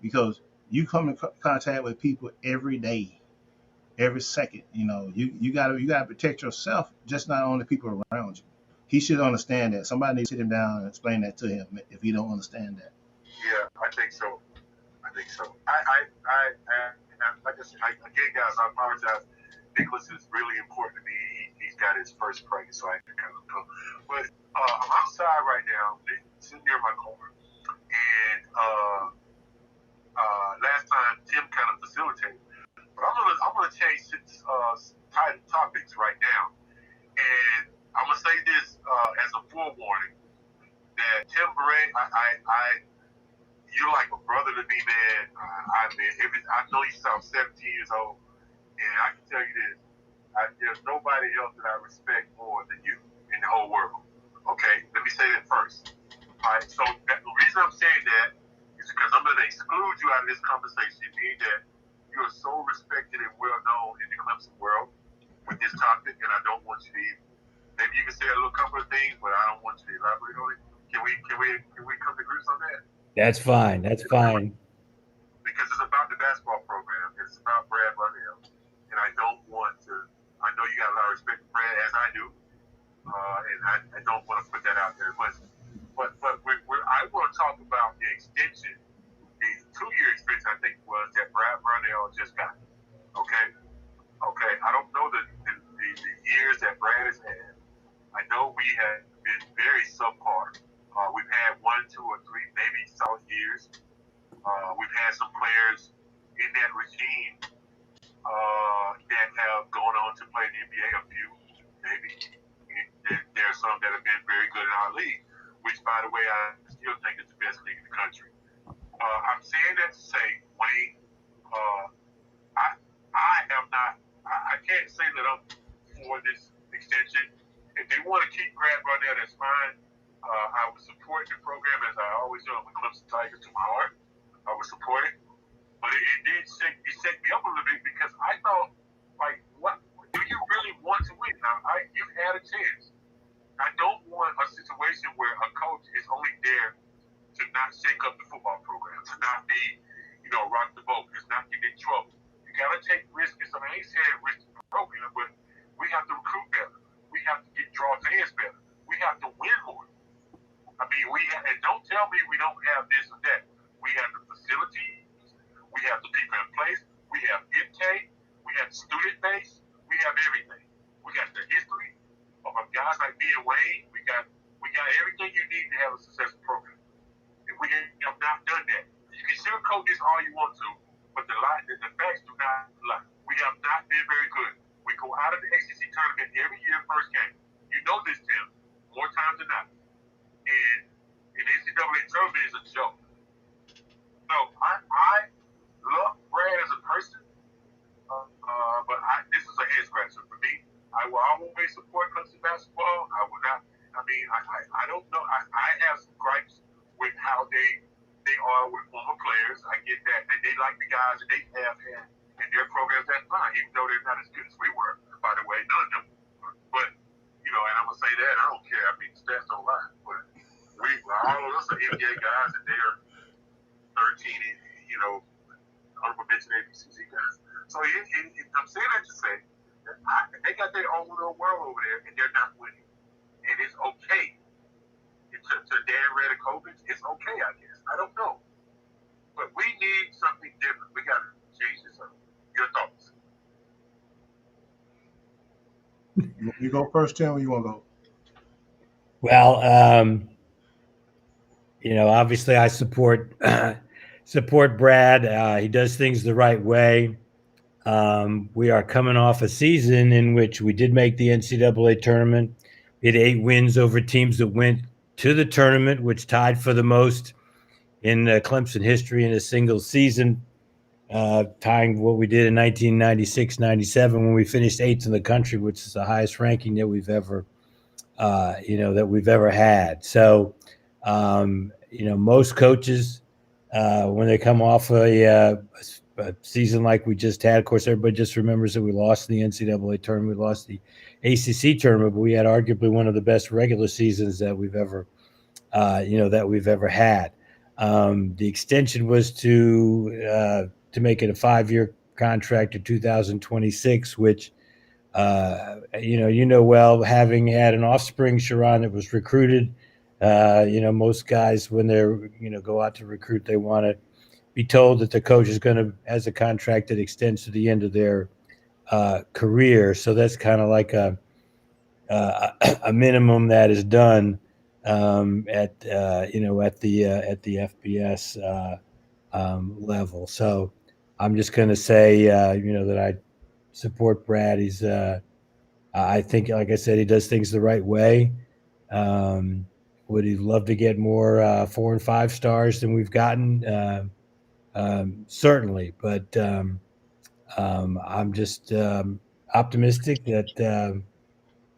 because you come in contact with people every day, every second. You gotta protect yourself, just not only people around you. he should understand that. Somebody needs to sit him down and explain that to him if he don't understand that. Yeah, I think so. I think so. Like I said, again, guys, I apologize. Nicholas is really important to me. He's got his first practice, so I have to kind of go. But I'm outside right now, sitting near my car, and last time Tim kind of facilitated. But I'm gonna change title topics right now, and I'm gonna say this as a forewarning that Tim Beret, you're like a brother to me, man. I know you sound 17 years old, and I can tell you this: there's nobody else that I respect more than you in the whole world. Okay, let me say that first. All right, so the reason I'm saying that is because I'm going to exclude you out of this conversation, meaning that you are so respected and well known in the Clemson world with this topic, and I don't want you to even. Maybe you can say a little couple of things, but I don't want you to elaborate on it. Can we come to grips on that? That's fine. That's fine. Because it's about the basketball program. It's about Brad Burnell. And I don't want to, I know you got a lot of respect for Brad, as I do. And I don't want to put that out there. But I want to talk about the extension, the 2-year extension, I think was that Brad Burnell just got. Okay? Okay. I don't know the years that Brad has had. I know we have been very subpar. We've had 1, 2, or 3, maybe solid years. We've had some players in that regime that have gone on to play in the NBA, a few, maybe. There are some that have been very good in our league, which, by the way, I still think is the best league in the country. I'm saying that to say, Wayne, I can't say that I'm for this extension. If they want to keep Brad Burnell, that's fine. I would support the program as I always do. I'm a Clemson Tiger to my heart. I would support it. But it did set me up a little bit because I thought, like, what do you really want to win? Now, you've had a chance. I don't want a situation where a coach is only there to not shake up the football program, to not be, rock the boat, to not get in trouble. You got to take risks. I ain't saying risk the program, but we have to recruit better. We have to draw fans better. We have to win more. I mean, and don't tell me we don't have this or that. We have the facilities. We have the people in place. We have intake. We have the student base. We have everything. We got the history of guys like me and Wayne. We got everything you need to have a successful program. And we have not done that. You can sugarcoat this all you want to, but the facts do not lie. We have not been very good. We go out of the ACC tournament every year, first game. You know this, Tim, more times than not. And the NCAA tournament is a joke. So I love Brad as a person, but this is a head scratcher for me. I will always support Clemson basketball. I will not. I mean, I don't know. I have some gripes with how they are with former players. I get that they like the guys that they have had in their programs. That's fine, even though they're not as good as we were. By the way, none of them. But and I'm gonna say that I don't care. I mean, stats don't lie. But all of us are NBA guys, and they are 13. Honorable mention ABCC guys. So I'm saying that to say that they got their own little world over there, and they're not winning. And it's okay. To Dan Redikovich, it's okay, I guess. I don't know. But we need something different. We got to change this up. Your thoughts? You go first, Tim, or you want to go? Well, obviously I support Brad. He does things the right way. We are coming off a season in which we did make the NCAA tournament. We had 8 wins over teams that went to the tournament, which tied for the most in Clemson history in a single season, tying what we did in 1996-97 when we finished 8th in the country, which is the highest ranking that we've ever had. So, most coaches, when they come off a season like we just had, of course, everybody just remembers that we lost the NCAA tournament, we lost the ACC tournament, but we had arguably one of the best regular seasons that we've ever had. The extension was to make it a 5-year contract to 2026, which well, having had an offspring, Sharon, that was recruited. Most guys when they're go out to recruit, they want to be told that the coach is going to has a contract that extends to the end of their career. So that's kind of like a minimum that is done at the FBS level. So I'm just going to say that I support Brad. I think, like I said, he does things the right way. Would he love to get more 4 and 5 stars than we've gotten? Certainly, but I'm just optimistic that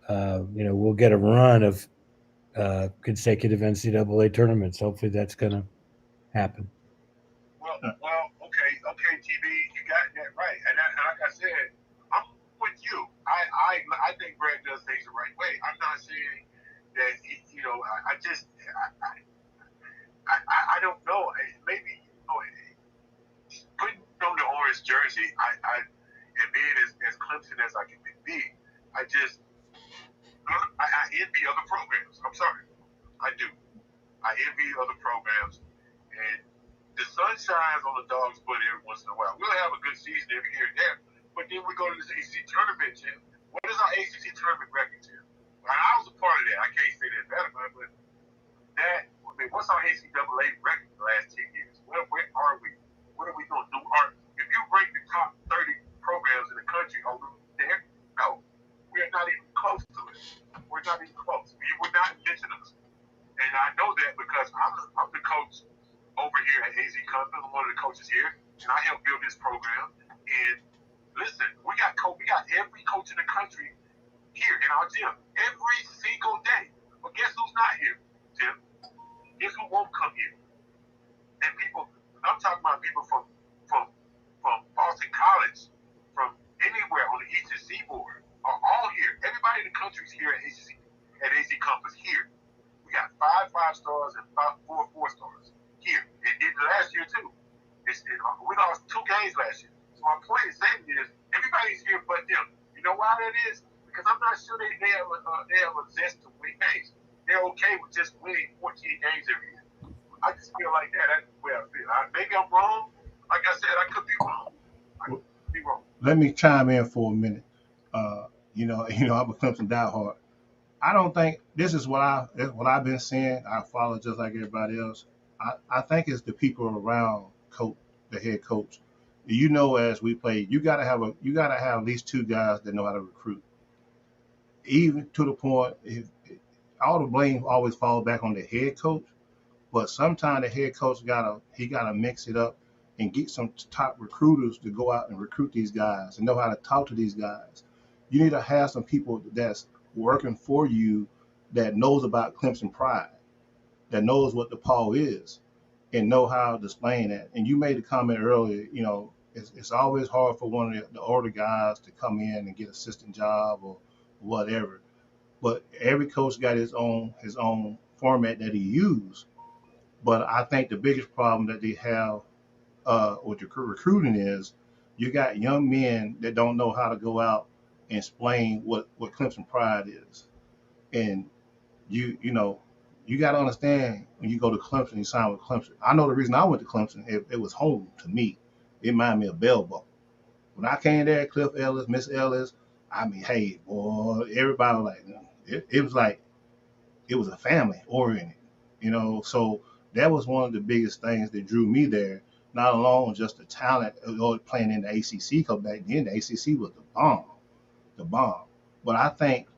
we'll get a run of consecutive NCAA tournaments. Hopefully, that's going to happen. Okay, TB, you got that right. And like I said, I'm with you. I think Brad does things the right way. I'm not saying that I don't know. Maybe putting on the orange jersey, and being as Clemson as I can be, I envy other programs. I'm sorry, I do. I envy other programs, and the sun shines on the dog's butt every once in a while. We'll have a good season every here and there, but then we go to this ACC tournament, Jim. What is our ACC tournament record, Jim? I was a part of that. I can't say that better, but what's our NCAA record the last 10 years? Where are we? What are we doing? If you rank the top 30 programs in the country, are we there? No. We're not even close to it. We're not even close. You would not mention us. And I know that because I'm the coach over here at AZ Company. I'm one of the coaches here, and I help build this program. And listen, we got every coach in the country here in our gym every single day. But guess who's not here, Tim? Guess who won't come here? And I'm talking about people from Boston College, from anywhere on the Eastern Seaboard, are all here. Everybody in the country is here at AZ Compass here. We got 5 5-stars and about 4 4-stars here. And did last year too. We lost 2 games last year. So my point is saying is everybody's here but them. You know why that is? Because I'm not sure they have a zest to win games. They're okay with just winning 14 games every year. I just feel like that. That's the way I feel. Maybe I'm wrong. Like I said, I could be wrong. Let me chime in for a minute. I'm a Clemson diehard. I don't think this is what I've been saying. I follow just like everybody else. I think it's the people around the head coach. As we play, you gotta have at least 2 guys that know how to recruit. Even to the point, all the blame always falls back on the head coach, but sometimes the head coach gotta mix it up and get some top recruiters to go out and recruit these guys and know how to talk to these guys. You need to have some people that's working for you that knows about Clemson pride, that knows what the paw is, and know how to explain that. And you made a comment earlier, it's always hard for one of the older guys to come in and get assistant job or whatever. But every coach got his own format that he uses. But I think the biggest problem that they have with recruiting is you got young men that don't know how to go out and explain what Clemson pride is. And you got to understand when you go to Clemson, you sign with Clemson. I know the reason I went to Clemson, it was home to me. It reminded me of Bell Buckle. When I came there, Cliff Ellis, Miss Ellis, hey, boy, everybody was like, it was like, it was a family oriented, so that was one of the biggest things that drew me there. Not alone just the talent of playing in the ACC, because back then the ACC was the bomb. But I think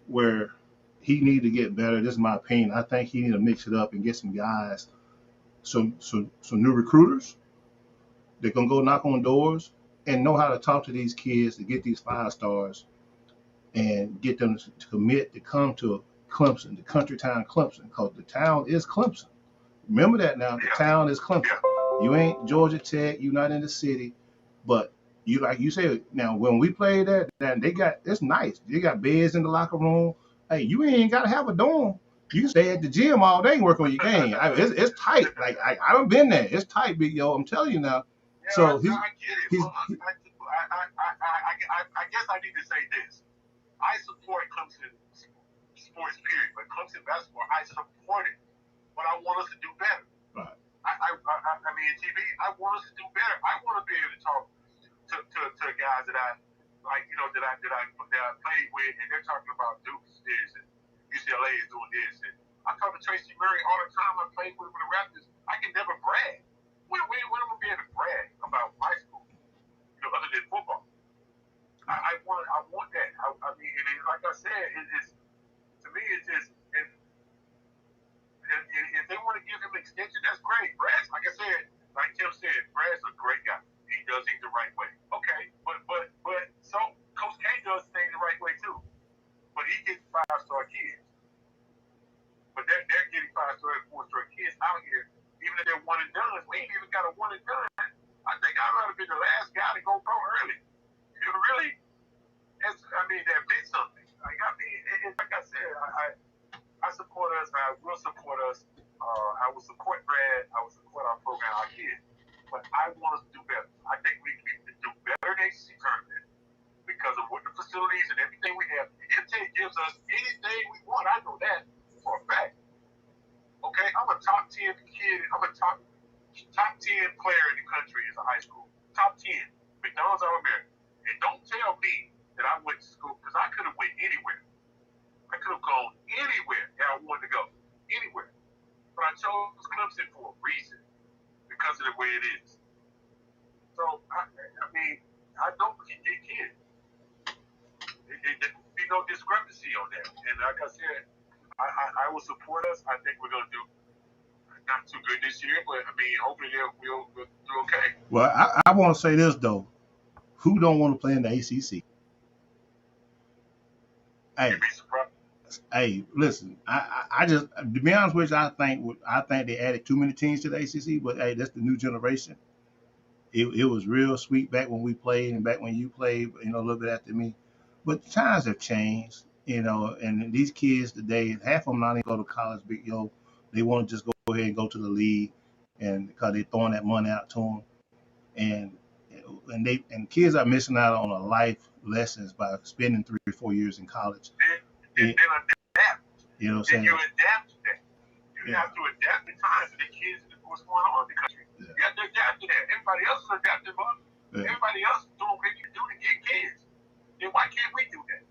where he need to get better, this is my opinion, I think he need to mix it up and get some guys, some new recruiters that can go knock on doors and know how to talk to these kids to get these 5-stars and get them to commit to come to Clemson, the country town Clemson, because the town is Clemson. Remember that now, the town is Clemson. You ain't Georgia Tech, you're not in the city, but you, like you said, now when we played that, it's nice. They got beds in the locker room. Hey, you ain't got to have a dorm. You can stay at the gym all day and work on your game. It's tight. Like I done been there. It's tight, big yo. I'm telling you now. Yeah, so I get it. I guess I need to say this. I support Clemson sports, period. But Clemson basketball, I support it. But I want us to do better. Right. I mean, TV, I want us to do better. I want to be able to talk to guys that I like, you know, that I played with, and they're talking about Duke's this and UCLA is doing this. And I talk to Tracy Murray all the time. I played with the Raptors. I can never brag. When am I be able to brag about my school? You know, other than football. I want that. I mean, like I said, it's to me, it's just. If they want to give him an extension, that's great. Brad's, like I said, like Tim said, Brad's a great guy. He does things the right way. Okay, but so Coach K does things the right way too. But he gets 5-star kids. But they're getting 5-star and 4-star kids out here, even if they're one and done. We ain't even got a one and done. I think I'd rather be the last guy to go pro early. It really, that meant something. Like I said, I support us. I will support us. I will support Brad. I will support our program, our kids. But I want us to do better. I think we can do better in the ACC tournament because of what the facilities and everything we have. MJ gives us anything we want. I know that for a fact. Okay, I'm a top 10 kid. I'm a top 10 player in the country as a high school. Top 10. McDonald's All-American. And don't tell me that I went to school because I could have went anywhere. I could have gone anywhere that I wanted to go. Anywhere. But I chose Clemson for a reason. Because of the way it is. So, I know we can get kids. There be no discrepancy on that. And like I said, I will support us. I think we're going to do not too good this year, but hopefully we'll do okay. Well, I want to say this, though. Who don't want to play in the ACC? Hey, listen. I just, to be honest with you, I think they added too many teams to the ACC. But hey, that's the new generation. It was real sweet back when we played and back when you played. You know, a little bit after me. But the times have changed. You know, and these kids today, half of them not even go to college. They want to just go ahead and go to the league, and because they're throwing that money out to them, and kids are missing out on a life lessons by spending 3 or 4 years in college. Then adapt. You know what I'm saying? You adapt to that. You have to adapt to times of the kids and what's going on in the country. Yeah. You have to adapt to that. Everybody else is adapting, but everybody else is doing what they can do to get kids. Then why can't we do that?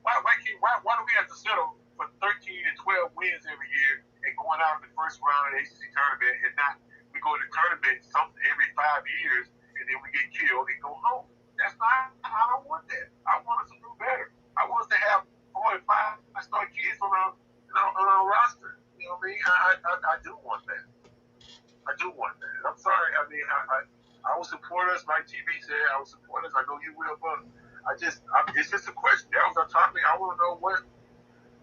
Why do we have to settle for 13 and 12 wins every year and going out in the first round of the ACC tournament and not we go to the tournament every 5 years and then we get killed and go home? That's not. I don't want that. I want us to do better. I want us to have 4 and 5-star kids on our roster. You know what I mean? I do want that. I do want that. I'm sorry. I will support us. Like TV said, I will support us. I know you will, but it's just a question. That was our topic. I want to know what,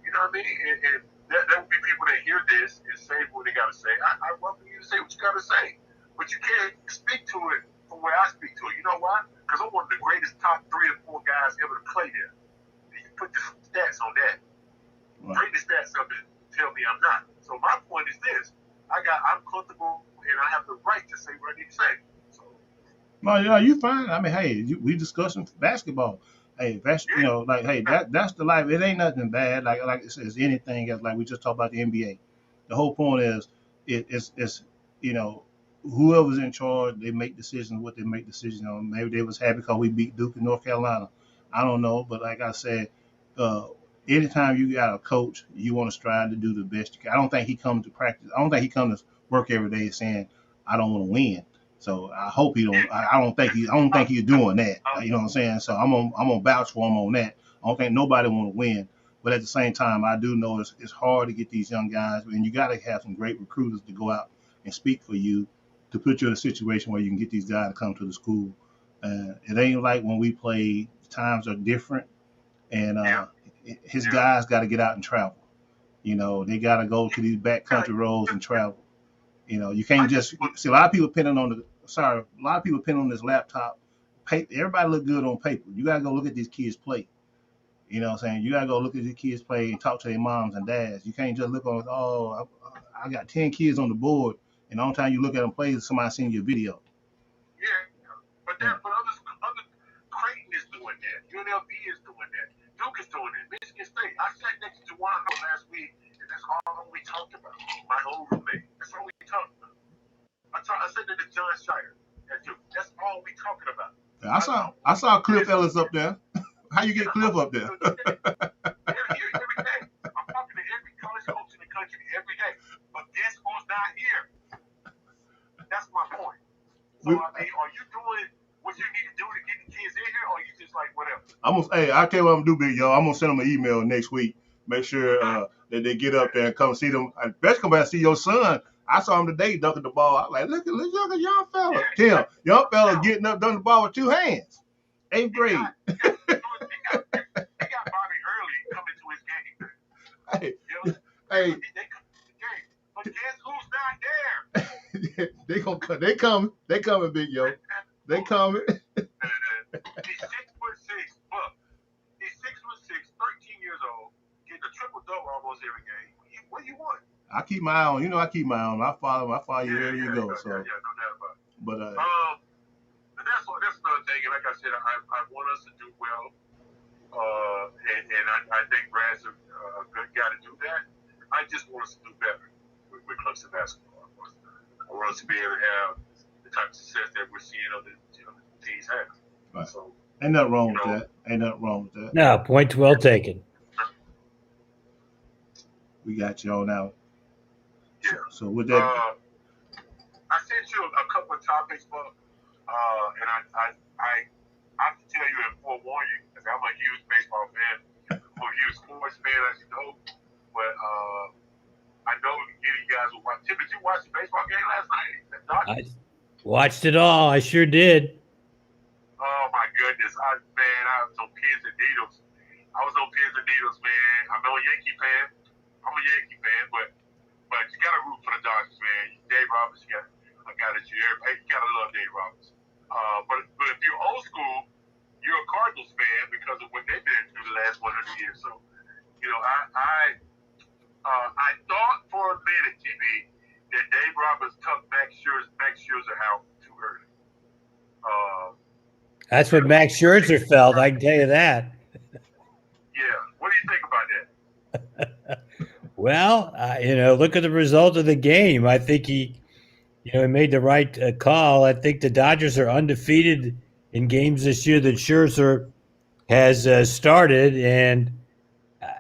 you know what I mean? And there will be people that hear this and say what they got to say. I welcome you to say what you got to say, but you can't speak to it from where I speak to it. You know why? Because I'm one of the greatest top 3 or 4 guys ever to play there. You put the stats on that. Wow. Bring the stats up and tell me I'm not. So my point is this: I'm comfortable and I have the right to say what I need to say. So. No, yeah, you fine. Hey, we discussing basketball. Hey, you know, like, hey, that's the life. It ain't nothing bad. Like it's anything else. Like we just talked about the NBA. The whole point is, it's you know, whoever's in charge, they make decisions what they make decisions on. Maybe they was happy because we beat Duke in North Carolina. I don't know, but like I said, anytime you got a coach, you want to strive to do the best you can. I don't think he comes to practice. I don't think he comes to work every day saying, I don't want to win. So I hope he don't. I don't think he's doing that. You know what I'm saying? So I'm gonna vouch for him on that. I don't think nobody want to win, but at the same time, I do know it's hard to get these young guys, and you got to have some great recruiters to go out and speak for you, to put you in a situation where you can get these guys to come to the school. It ain't like when we played. Times are different, and his guys got to get out and travel. You know, they got to go to these backcountry roads and travel. You know, you can't just see a lot of people pinning on this laptop. Everybody look good on paper. You gotta go look at these kids play. You know what I'm saying? You gotta go look at these kids play and talk to their moms and dads. You can't just look on, I got 10 kids on the board, and the only time you look at them play is somebody seeing your video. Yeah, but other Creighton is doing that. UNLV is doing that. Duke is doing it. Michigan State. I sat next to one last week, and that's all we talked about. My old roommate. That's all we talked about. I said that to John Shire at Duke. That's all we talking about. I saw Cliff Ellis up there. How you get Cliff up there? Every day. I'm talking to every college coach in the country every day. But guess who's not here? That's my point. So, I mean, are you doing what you need to do to get the kids in here, or are you just like, whatever? I'll tell you what I'm going to do, Big Yo. I'm going to send them an email next week. Make sure that they get up there and come see them. I bet come back and see your son. I saw him today dunking the ball. I was like, look at young fella. Tim, young fella getting up, dunking the ball with 2 hands. 8th grade. He got Bobby Early coming to his game. Hey. They come to the game. But guess who's not there? They coming, Big Yo. They coming. He's 6'6", look. He's 6'6", 13 years old, getting a triple-double almost every game. What do you want? I keep my eye on. I keep my eye on. I follow you wherever you go. So. No doubt about it. But and that's another thing. And like I said, I want us to do well. And I think Brad's a good guy to do that. I just want us to do better with Clemson basketball. I want us to be able to have the type of success that we're seeing other teams have. Right. So, ain't nothing wrong with that. Ain't nothing wrong with that. No, point well taken. We got you on now. Yeah. So with that, I sent you a couple of topics, but and I have to tell you and forewarn you, because I'm a huge baseball fan, I'm a huge sports fan, as you know. But I know you guys will watch. Tim, did you watch the baseball game last night? I watched it all. I sure did. Oh my goodness, I was on pins and needles. Man. I'm a Yankee fan. But you gotta root for the Dodgers, man. Dave Roberts, you got a guy that you gotta love Dave Roberts. But if you're old school, you're a Cardinals fan because of what they've been through the last 100 years. So, I thought for a minute, TV, that Dave Roberts took Max Scherzer out too early. That's what Max Scherzer felt. I can tell you that. Yeah. What do you think about that? Well, look at the result of the game. I think he made the right call. I think the Dodgers are undefeated in games this year that Scherzer has started, and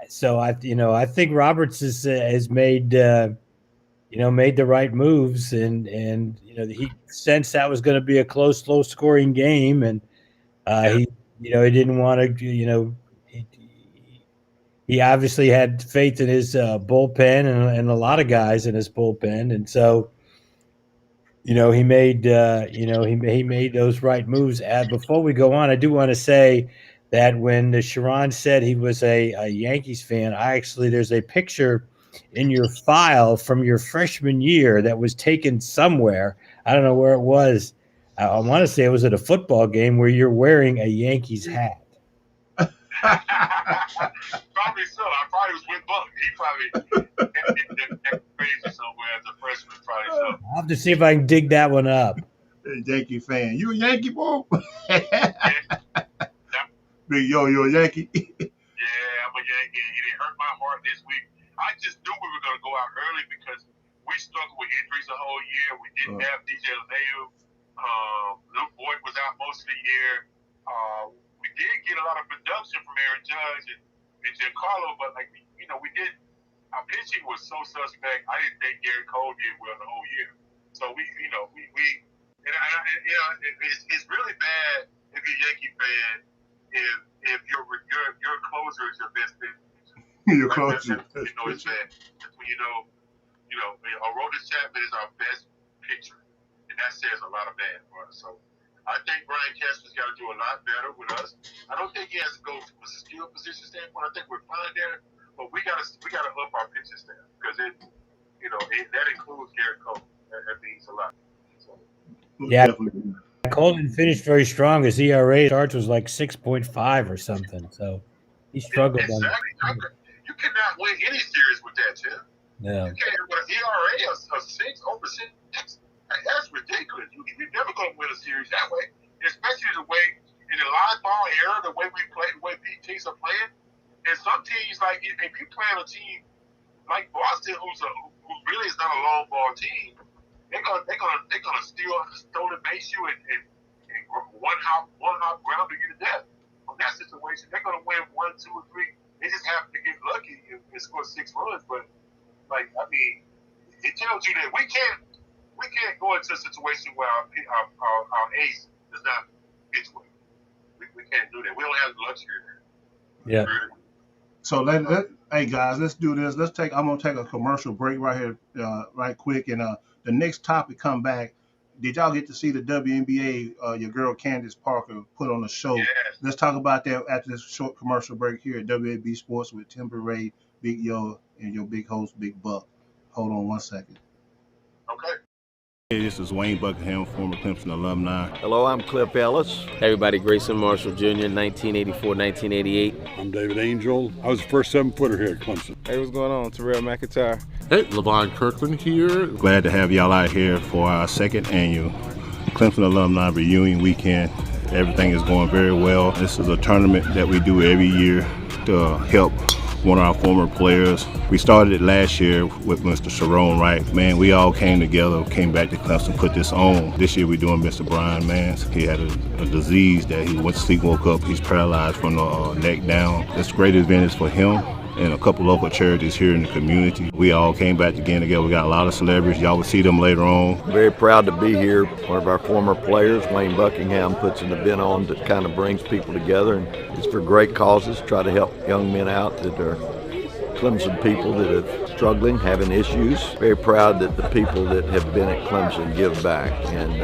so I think Roberts has made made the right moves, and he sensed that was going to be a close, low scoring game, and he didn't want to He obviously had faith in his bullpen and a lot of guys in his bullpen, and so he made he made those right moves. Before we go on, I do want to say that when Sharon said he was a Yankees fan, there's a picture in your file from your freshman year that was taken somewhere. I don't know where it was. I want to say it was at a football game where you're wearing a Yankees hat. Probably so. I probably was with Buck. He probably had crazy somewhere as a freshman. Probably so. I'll have to see if I can dig that one up. Yankee fan. You a Yankee, boy? Big Yo, you a Yankee? Yeah, I'm a Yankee. It hurt my heart this week. I just knew we were going to go out early because we struggled with injuries the whole year. We didn't have DJ LeMahieu. Luke Boyd was out most of the year. We did get a lot of production from Aaron Judge and Giancarlo, but we did. Our pitching was so suspect. I didn't think Gary Cole did well the whole year. So it's really bad if you're a Yankee fan if your closer is your best pitcher. Your closer. It's bad. That's when Aroldis Chapman is our best pitcher, and that says a lot of bad for us. So I think Brian Cashman's got to do a lot better with us. I don't think he has to go from a skill position standpoint. I think we're fine there, but we got to up our pitching staff because that includes Gary Cole. That means a lot. So, yeah, Cole didn't finish very strong. His ERA starts was like 6.5 or something. So he struggled. Exactly. You cannot win any series with that, Tim. No. You can't with an ERA of 6 over 6. That's ridiculous. You're never going to win a series that way, especially the way in the live ball era, the way we play, the way teams are playing. And some teams, like if you playing a team like Boston, who really is not a long ball team, they're gonna steal stolen base you and one hop ground you to death. From that situation, they're gonna win 1, 2, or 3. They just happen to get lucky and score 6 runs. But it tells you that we can't go into a situation where our ace does not pitch well. We can't do that. We don't have the luxury of that. Yeah. So hey guys, let's do this. I'm gonna take a commercial break right here, right quick, and the next topic come back. Did y'all get to see the WNBA? Your girl Candace Parker put on a show. Yes. Let's talk about that after this short commercial break here at W.A.B Sports with Timber Ray, Big Yo, and your big host Big Buck. Hold on 1 second. Okay. Hey, this is Wayne Buckingham, former Clemson alumni. Hello, I'm Cliff Ellis. Everybody, Grayson Marshall Jr., 1984, 1988. I'm David Angel. I was the first 7-footer here at Clemson. Hey, what's going on? Terrell McIntyre. Hey, LeVon Kirkland here. Glad to have y'all out here for our second annual Clemson Alumni Reunion Weekend. Everything is going very well. This is a tournament that we do every year to help one of our former players. We started it last year with Mr. Sharon Wright. Man, we all came together, came back to Clemson, put this on. This year we're doing Mr. Brian Mans. He had a disease that he went to sleep, woke up, he's paralyzed from the neck down. This great event is for him and a couple local charities here in the community. We all came back again together. We got a lot of celebrities. Y'all will see them later on. Very proud to be here. One of our former players, Wayne Buckingham, puts an event on that kind of brings people together, and it's for great causes. Try to help young men out that are Clemson people that are struggling, having issues. Very proud that the people that have been at Clemson give back, and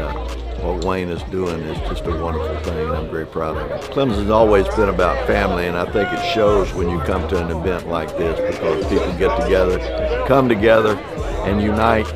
what Wayne is doing is just a wonderful thing, and I'm very proud of it. Clemson's always been about family, and I think it shows when you come to an event like this, because people get together, come together, and unite,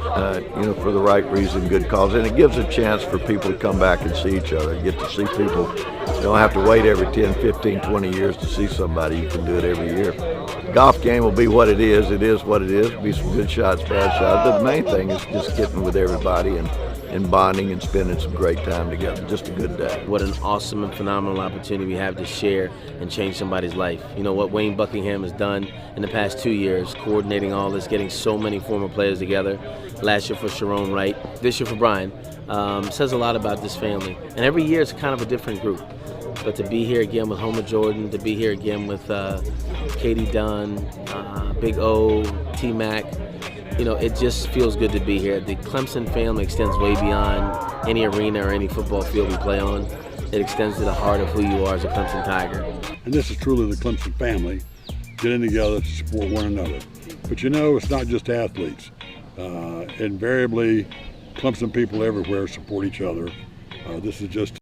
for the right reason, good cause. And it gives a chance for people to come back and see each other, get to see people. You don't have to wait every 10, 15, 20 years to see somebody. You can do it every year. The golf game will be what it is. It is what it is. It'll be some good shots, bad shots. But the main thing is just getting with everybody and bonding and spending some great time together. Just a good day. What an awesome and phenomenal opportunity we have to share and change somebody's life. You know what Wayne Buckingham has done in the past 2 years, coordinating all this, getting so many former players together. Last year for Sharon Wright, this year for Brian, says a lot about this family. And every year it's kind of a different group. But to be here again with Homer Jordan, to be here again with Katie Dunn, Big O, T-Mac, it just feels good to be here. The Clemson family extends way beyond any arena or any football field we play on. It extends to the heart of who you are as a Clemson Tiger. And this is truly the Clemson family getting together to support one another. But it's not just athletes. Invariably, Clemson people everywhere support each other. This is just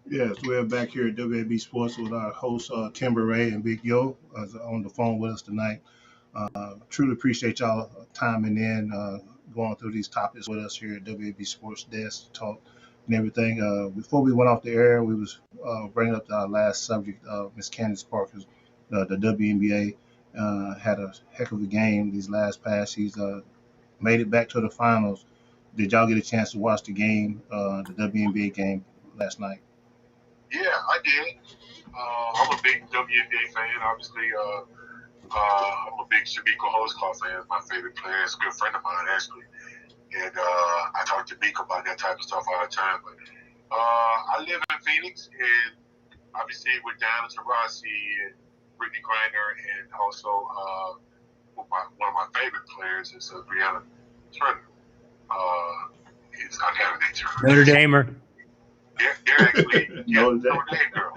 Yes, we're back here at W.A.B Sports with our hosts Timber Ray and Big Yo on the phone with us tonight. Truly appreciate y'all timing in, going through these topics with us here at W.A.B Sports Desk Talk and everything. Before we went off the air, we was bringing up our last subject, Miss Candace Parker, the WNBA. Had a heck of a game these last past. She's made it back to the finals. Did y'all get a chance to watch the game, the WNBA game last night? Yeah, I did. I'm a big WNBA fan, obviously. I'm a big Shamika Holdsclaw fan. My favorite player is a good friend of mine, actually. And I talk to Mika about that type of stuff all the time. But I live in Phoenix, and obviously with Diana Taurasi and Brittany Griner, and also one of my favorite players is Brianna Turner. I got a Turner. Notre Damer. They're actually Notre Notre Dame. Dame girl.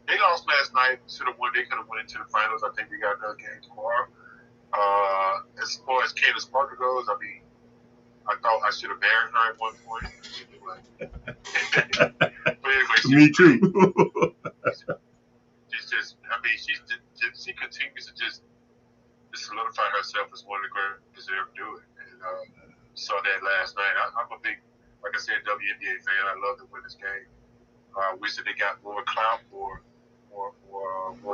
They lost last night. Should have won. They could have went into the finals. I think they got another game tomorrow. As far as Candace Parker goes, I thought I should have married her at one point. But anyway, Me too. She continues to just solidify herself as one of the greatest to ever do it. And saw that last night. I'm a big, like I said, WNBA fan. I love the women's game. I wish that they got more clout, more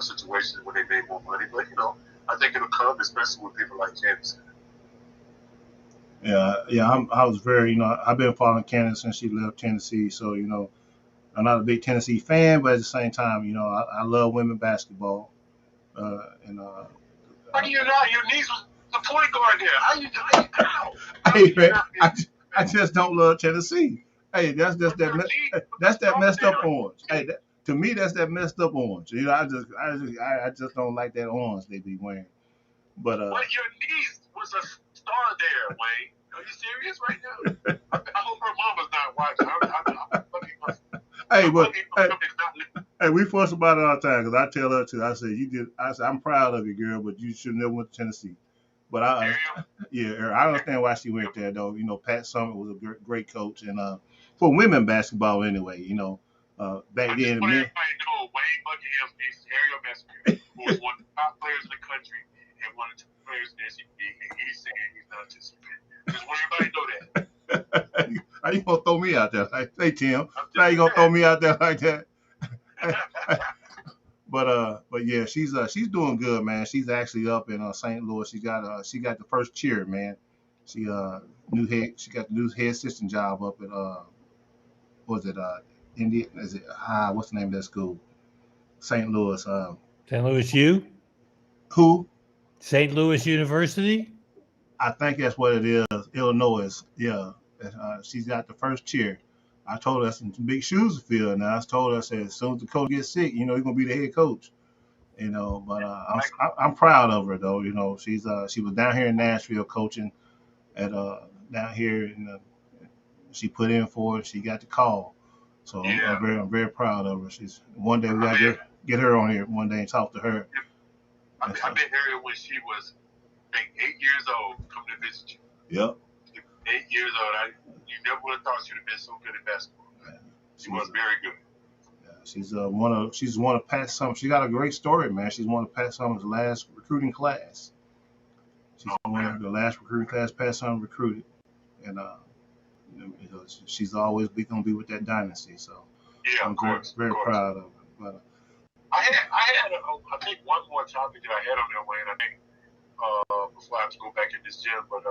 situations where they made more money. But I think it'll come, especially with people like Candace. I was very, I've been following Candace since she left Tennessee. So, I'm not a big Tennessee fan, but at the same time, I love women basketball. And How do you not? Your niece was the point guard there. Hey, man, I just don't love Tennessee. Hey, that's that messed up orange. Hey, to me, that's that messed up orange. I just don't like that orange they be wearing. But your niece was a star there, Wayne. Are you serious right now? I hope her mama's not watching. Hey, hey, we fuss about it all the time because I tell her too. I say I'm proud of you, girl, but you should never went to Tennessee. But I understand why she went there though. Pat Summitt was a great coach, and for women basketball anyway. Back then, men. Everybody know Wayne Buckingham is Ariel Mesmer, who was one of the top players in the country and one of the top players in the SEC, and he's saying he's not anticipating. Just want everybody to know that. How you gonna throw me out there? Hey Tim, how you gonna throw me out there like that? But yeah, she's doing good, man. She's actually up in St. Louis. She got the first cheer, man. She got the new head assistant job up at was it India? Is it what's the name of that school? St. Louis. St. Louis U. Who? St. Louis University. I think that's what it is. Illinois. Yeah. She's got the first cheer. I told her some big shoes to fill. Now I told her, I said, as soon as the coach gets sick, he's gonna be the head coach. But I'm proud of her though. She was down here in Nashville coaching at down here, and she put in for it. She got the call, so I'm very proud of her. She's one day we got to get her on here one day and talk to her. I met her when she was, I think, 8 years old. Come to visit you. Yep. 8 years old. You never would have thought she'd have been so good at basketball. She was very good. She's one of Pat Summitt. She got a great story, man. She's one of Pat Summitt's last recruiting class. She's one of the last recruiting class Pat Summitt recruited, and she's always gonna be with that dynasty. So I'm very proud of her. But I had I think one more topic that I had on there, Wayne. I think before I have to go back in this gym, but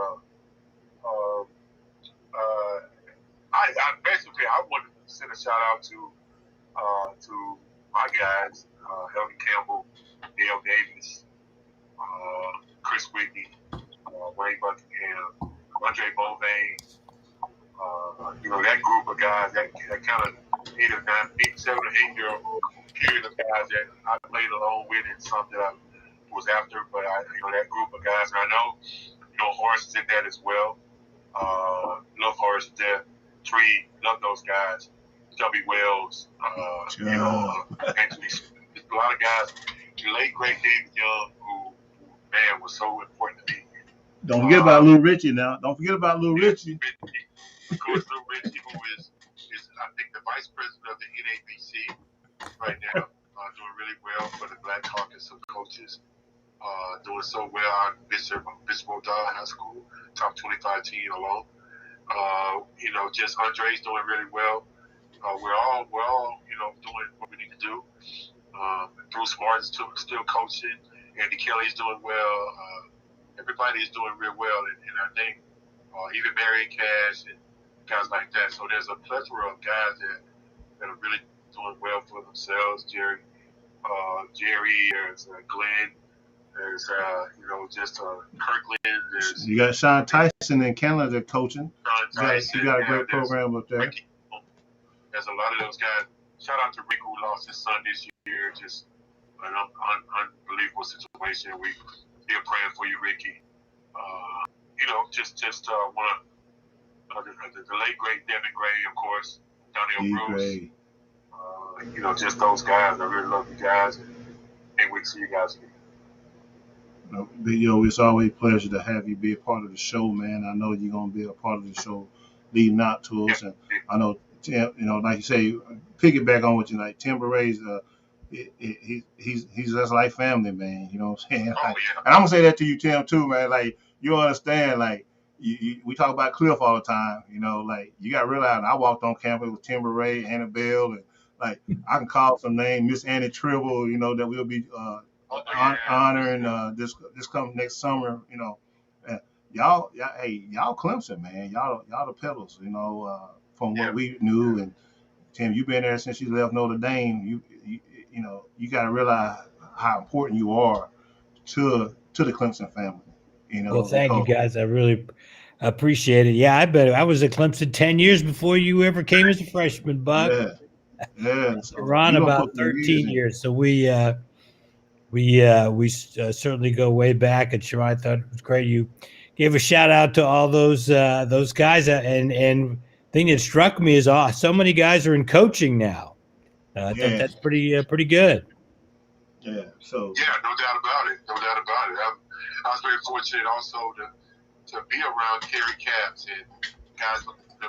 I basically I wanted to send a shout out to my guys, Helvin Campbell, Dale Davis, Chris Whitney, Wayne Buckingham, Andre Beauvais, that group of guys, that kind of 7 or 8 year old period of guys that I played along with and some that I was after, but that group of guys, and I know, Horace is in that as well. Love Horace there. Tree, love those guys. W. Wells, Anthony, a lot of guys. The late great David Young, who man was so important to me. Don't forget about Lou Ritchie now. Don't forget about Lou Ritchie. Of course, Lou Ritchie, who is I think the vice president of the NABC right now, doing really well for the Black Caucus of coaches. Doing so well on Bishop O'Donnell High School, top 25 team alone. Just Andre's doing really well. We're all doing what we need to do. Bruce Martin's still coaching. Andy Kelly's doing well. Everybody is doing real well, and I think even Marion Cash and guys like that. So there's a plethora of guys that are really doing well for themselves. Jerry, there's Glenn, there's Kirkland. You got Sean Tyson in Canada coaching. Tyson, you got a great program up there. Ricky, there's a lot of those guys. Shout out to Rick, who lost his son this year. Just an unbelievable situation. We still praying for you, Ricky. Just one of the late great Devin Gray, of course, Donnell Bruce. Just those guys. I really love you guys, and can't wait to see you guys again. It's always a pleasure to have you be a part of the show, man. I know you're gonna be a part of the show leading out to us, and I know, like you say, piggyback on what you like. Tim Beray's, he's just like family, man. You know what I'm saying? And I'm gonna say that to you, Tim, too, man. Like, you understand, like, we talk about Cliff all the time. Like, you got to realize, I walked on campus with Tim Beray, Annabelle, and like, I can call some name, Miss Annie Tribble, that we'll be honoring this coming next summer. y'all Clemson, man. Y'all the pedals, from what we knew. And Tim, you've been there since you left Notre Dame. You got to realize how important you are to the Clemson family. Well, thank you Because guys. I really appreciate it. Yeah, I bet I was at Clemson 10 years before you ever came as a freshman, Buck. yeah, yeah. So Ron you're gonna about put some years 13 in. years. So we certainly go way back. And Sharon, I thought it was great. You gave a shout out to all those guys. And thing that struck me is so many guys are in coaching now. I thought Yeah, that's pretty good. yeah. So Yeah, no doubt about it. No doubt about it. I was very fortunate also to be around Kerry Caps and guys,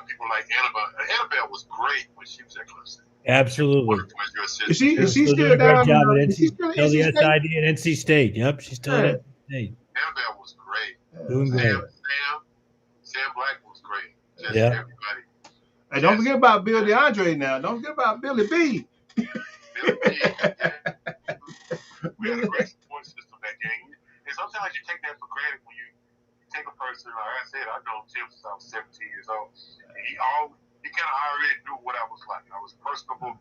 people like Annabelle. Annabelle was great when she was at Clemson. Absolutely. Wonderful as your is assistant. she They're is she still doing still a great down in? job at Is she NC, still at still the NC State? SID at NC State. Yep, she's still at Yeah, NC State. Annabelle was great. yeah. Doing great. Sam Black was great. Just Yeah. everybody. Hey, don't forget about Bill DeAndre now. Don't forget about Billy B. Billy B. Yeah. We had a great support system that game. And sometimes you take that for granted when you take a person, like I said, I've known Tim since I was 17 years old. And he kind of already knew what I was like. I was personable.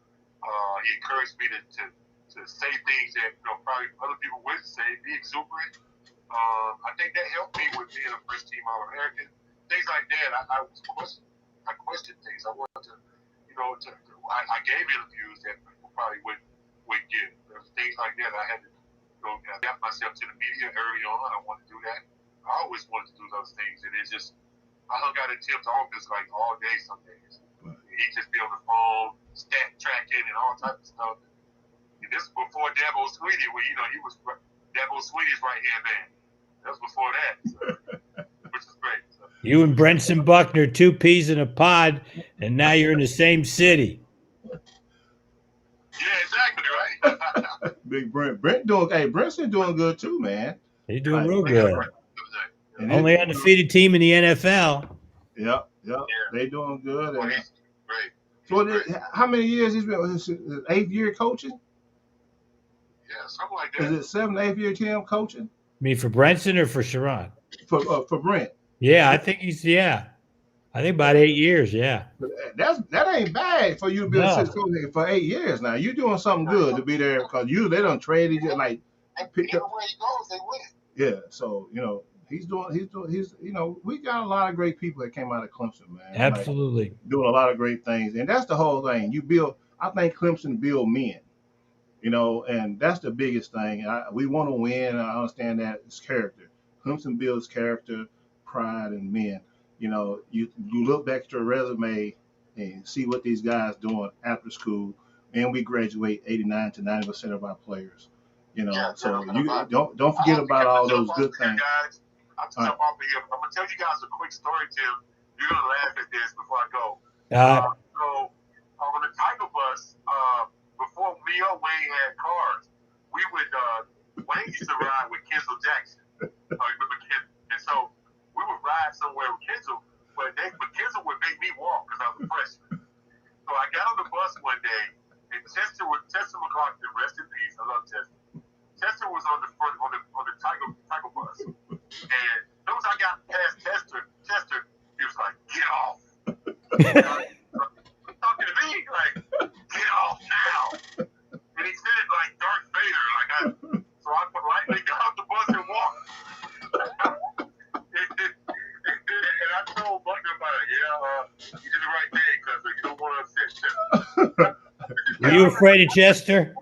He encouraged me to say things that probably other people wouldn't say, be exuberant. I think that helped me with being a first team All American. Things like that. I questioned things. I wanted to, I gave interviews that people probably wouldn't give. There's things like that I had to adapt myself to the media early on. I wanted to do that. I always wanted to do those things, and it's just I hung out at Tim's office like all day some days. He'd just be on the phone, stat tracking and all types of stuff. And this was before Dabo Swinney, where he was Dabo Swinney's right hand man. That was before that, so, which is great. So. You and Brenson Buckner, two peas in a pod, and now you're in the same city. Yeah, exactly right. Big Brent. Brenson doing good too, man. He's doing real good. And Only undefeated team in the NFL. Yep. They doing good. Well, And, he's great. so how many years he's been? His 8th year coaching? Yeah, something like that. Is it 7th, 8th year Tim coaching? I mean, for Brenson or for Sharon? For Brent. Yeah, I think I think about 8 years. Yeah. That ain't bad for you to be a assistant coach for 8 years now. You're doing something good to be there because they done traded you like picked up. Everywhere he goes, they win. Yeah, so he's we got a lot of great people that came out of Clemson, man. Absolutely. Like, doing a lot of great things, and that's the whole thing. I think Clemson build men, and that's the biggest thing. We want to win. I understand that it's character. Clemson builds character, pride, and men. You look back at your resume and see what these guys doing after school, and we graduate 89 to 90% of our players. So you don't forget about all those good things. Guys, I'm gonna jump off of here. I'm gonna tell you guys a quick story, Tim. You're gonna laugh at this before I go. So on the Tiger bus, before me or Wayne had cars, we would Wayne used to ride with Kendall Jackson. Remember Kendall? And so we would ride somewhere with Kendall, but Kendall would make me walk because I was a freshman. So I got on the bus one day, and Chester McLaughlin, rest in peace. I love Chester. Chester was on the front on the Tiger bus, and as soon as I got past Chester, he was like, "Get off!" Talking to me like, "Get off now!" And he said it like Darth Vader. So I politely got off the bus and walked. And I told Buckner about it. Yeah, you did the right thing because you don't want to upset Chester. Were you afraid of Chester?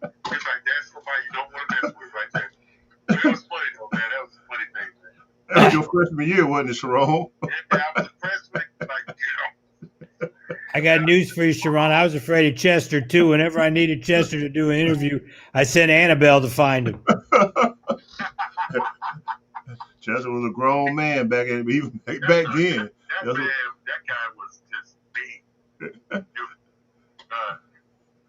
It's like that's somebody you don't want to mess with right there. But it was funny though, man. That was a funny thing, man. That was your freshman year, wasn't it, Sharon? Yeah, I was a freshman, I got news for you, Sharon. I was afraid of Chester too. Whenever I needed Chester to do an interview, I sent Annabelle to find him. Chester was a grown man back then. That guy was just big.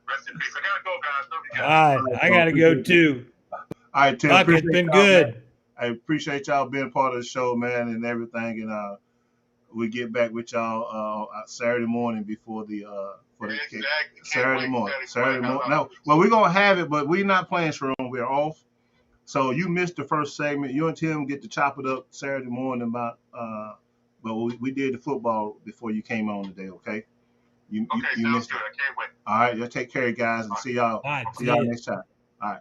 Rest in peace. I gotta go, guys. Love you guys. All right, I gotta go too. All right, Tim. Buck, it's been good. Man. I appreciate y'all being part of the show, man, and everything. And we get back with y'all Saturday morning before the Exactly. Saturday morning. No, well, we're gonna have it, but we're not playing Sharon. We're off. So you missed the first segment. You and Tim get to chop it up Saturday morning about. But we did the football before you came on today. Okay. You Okay, you sounds missed good. it. I can't wait. All right. Y'all take care, guys, and see y'all. All right, See y'all see ya. next time. All right.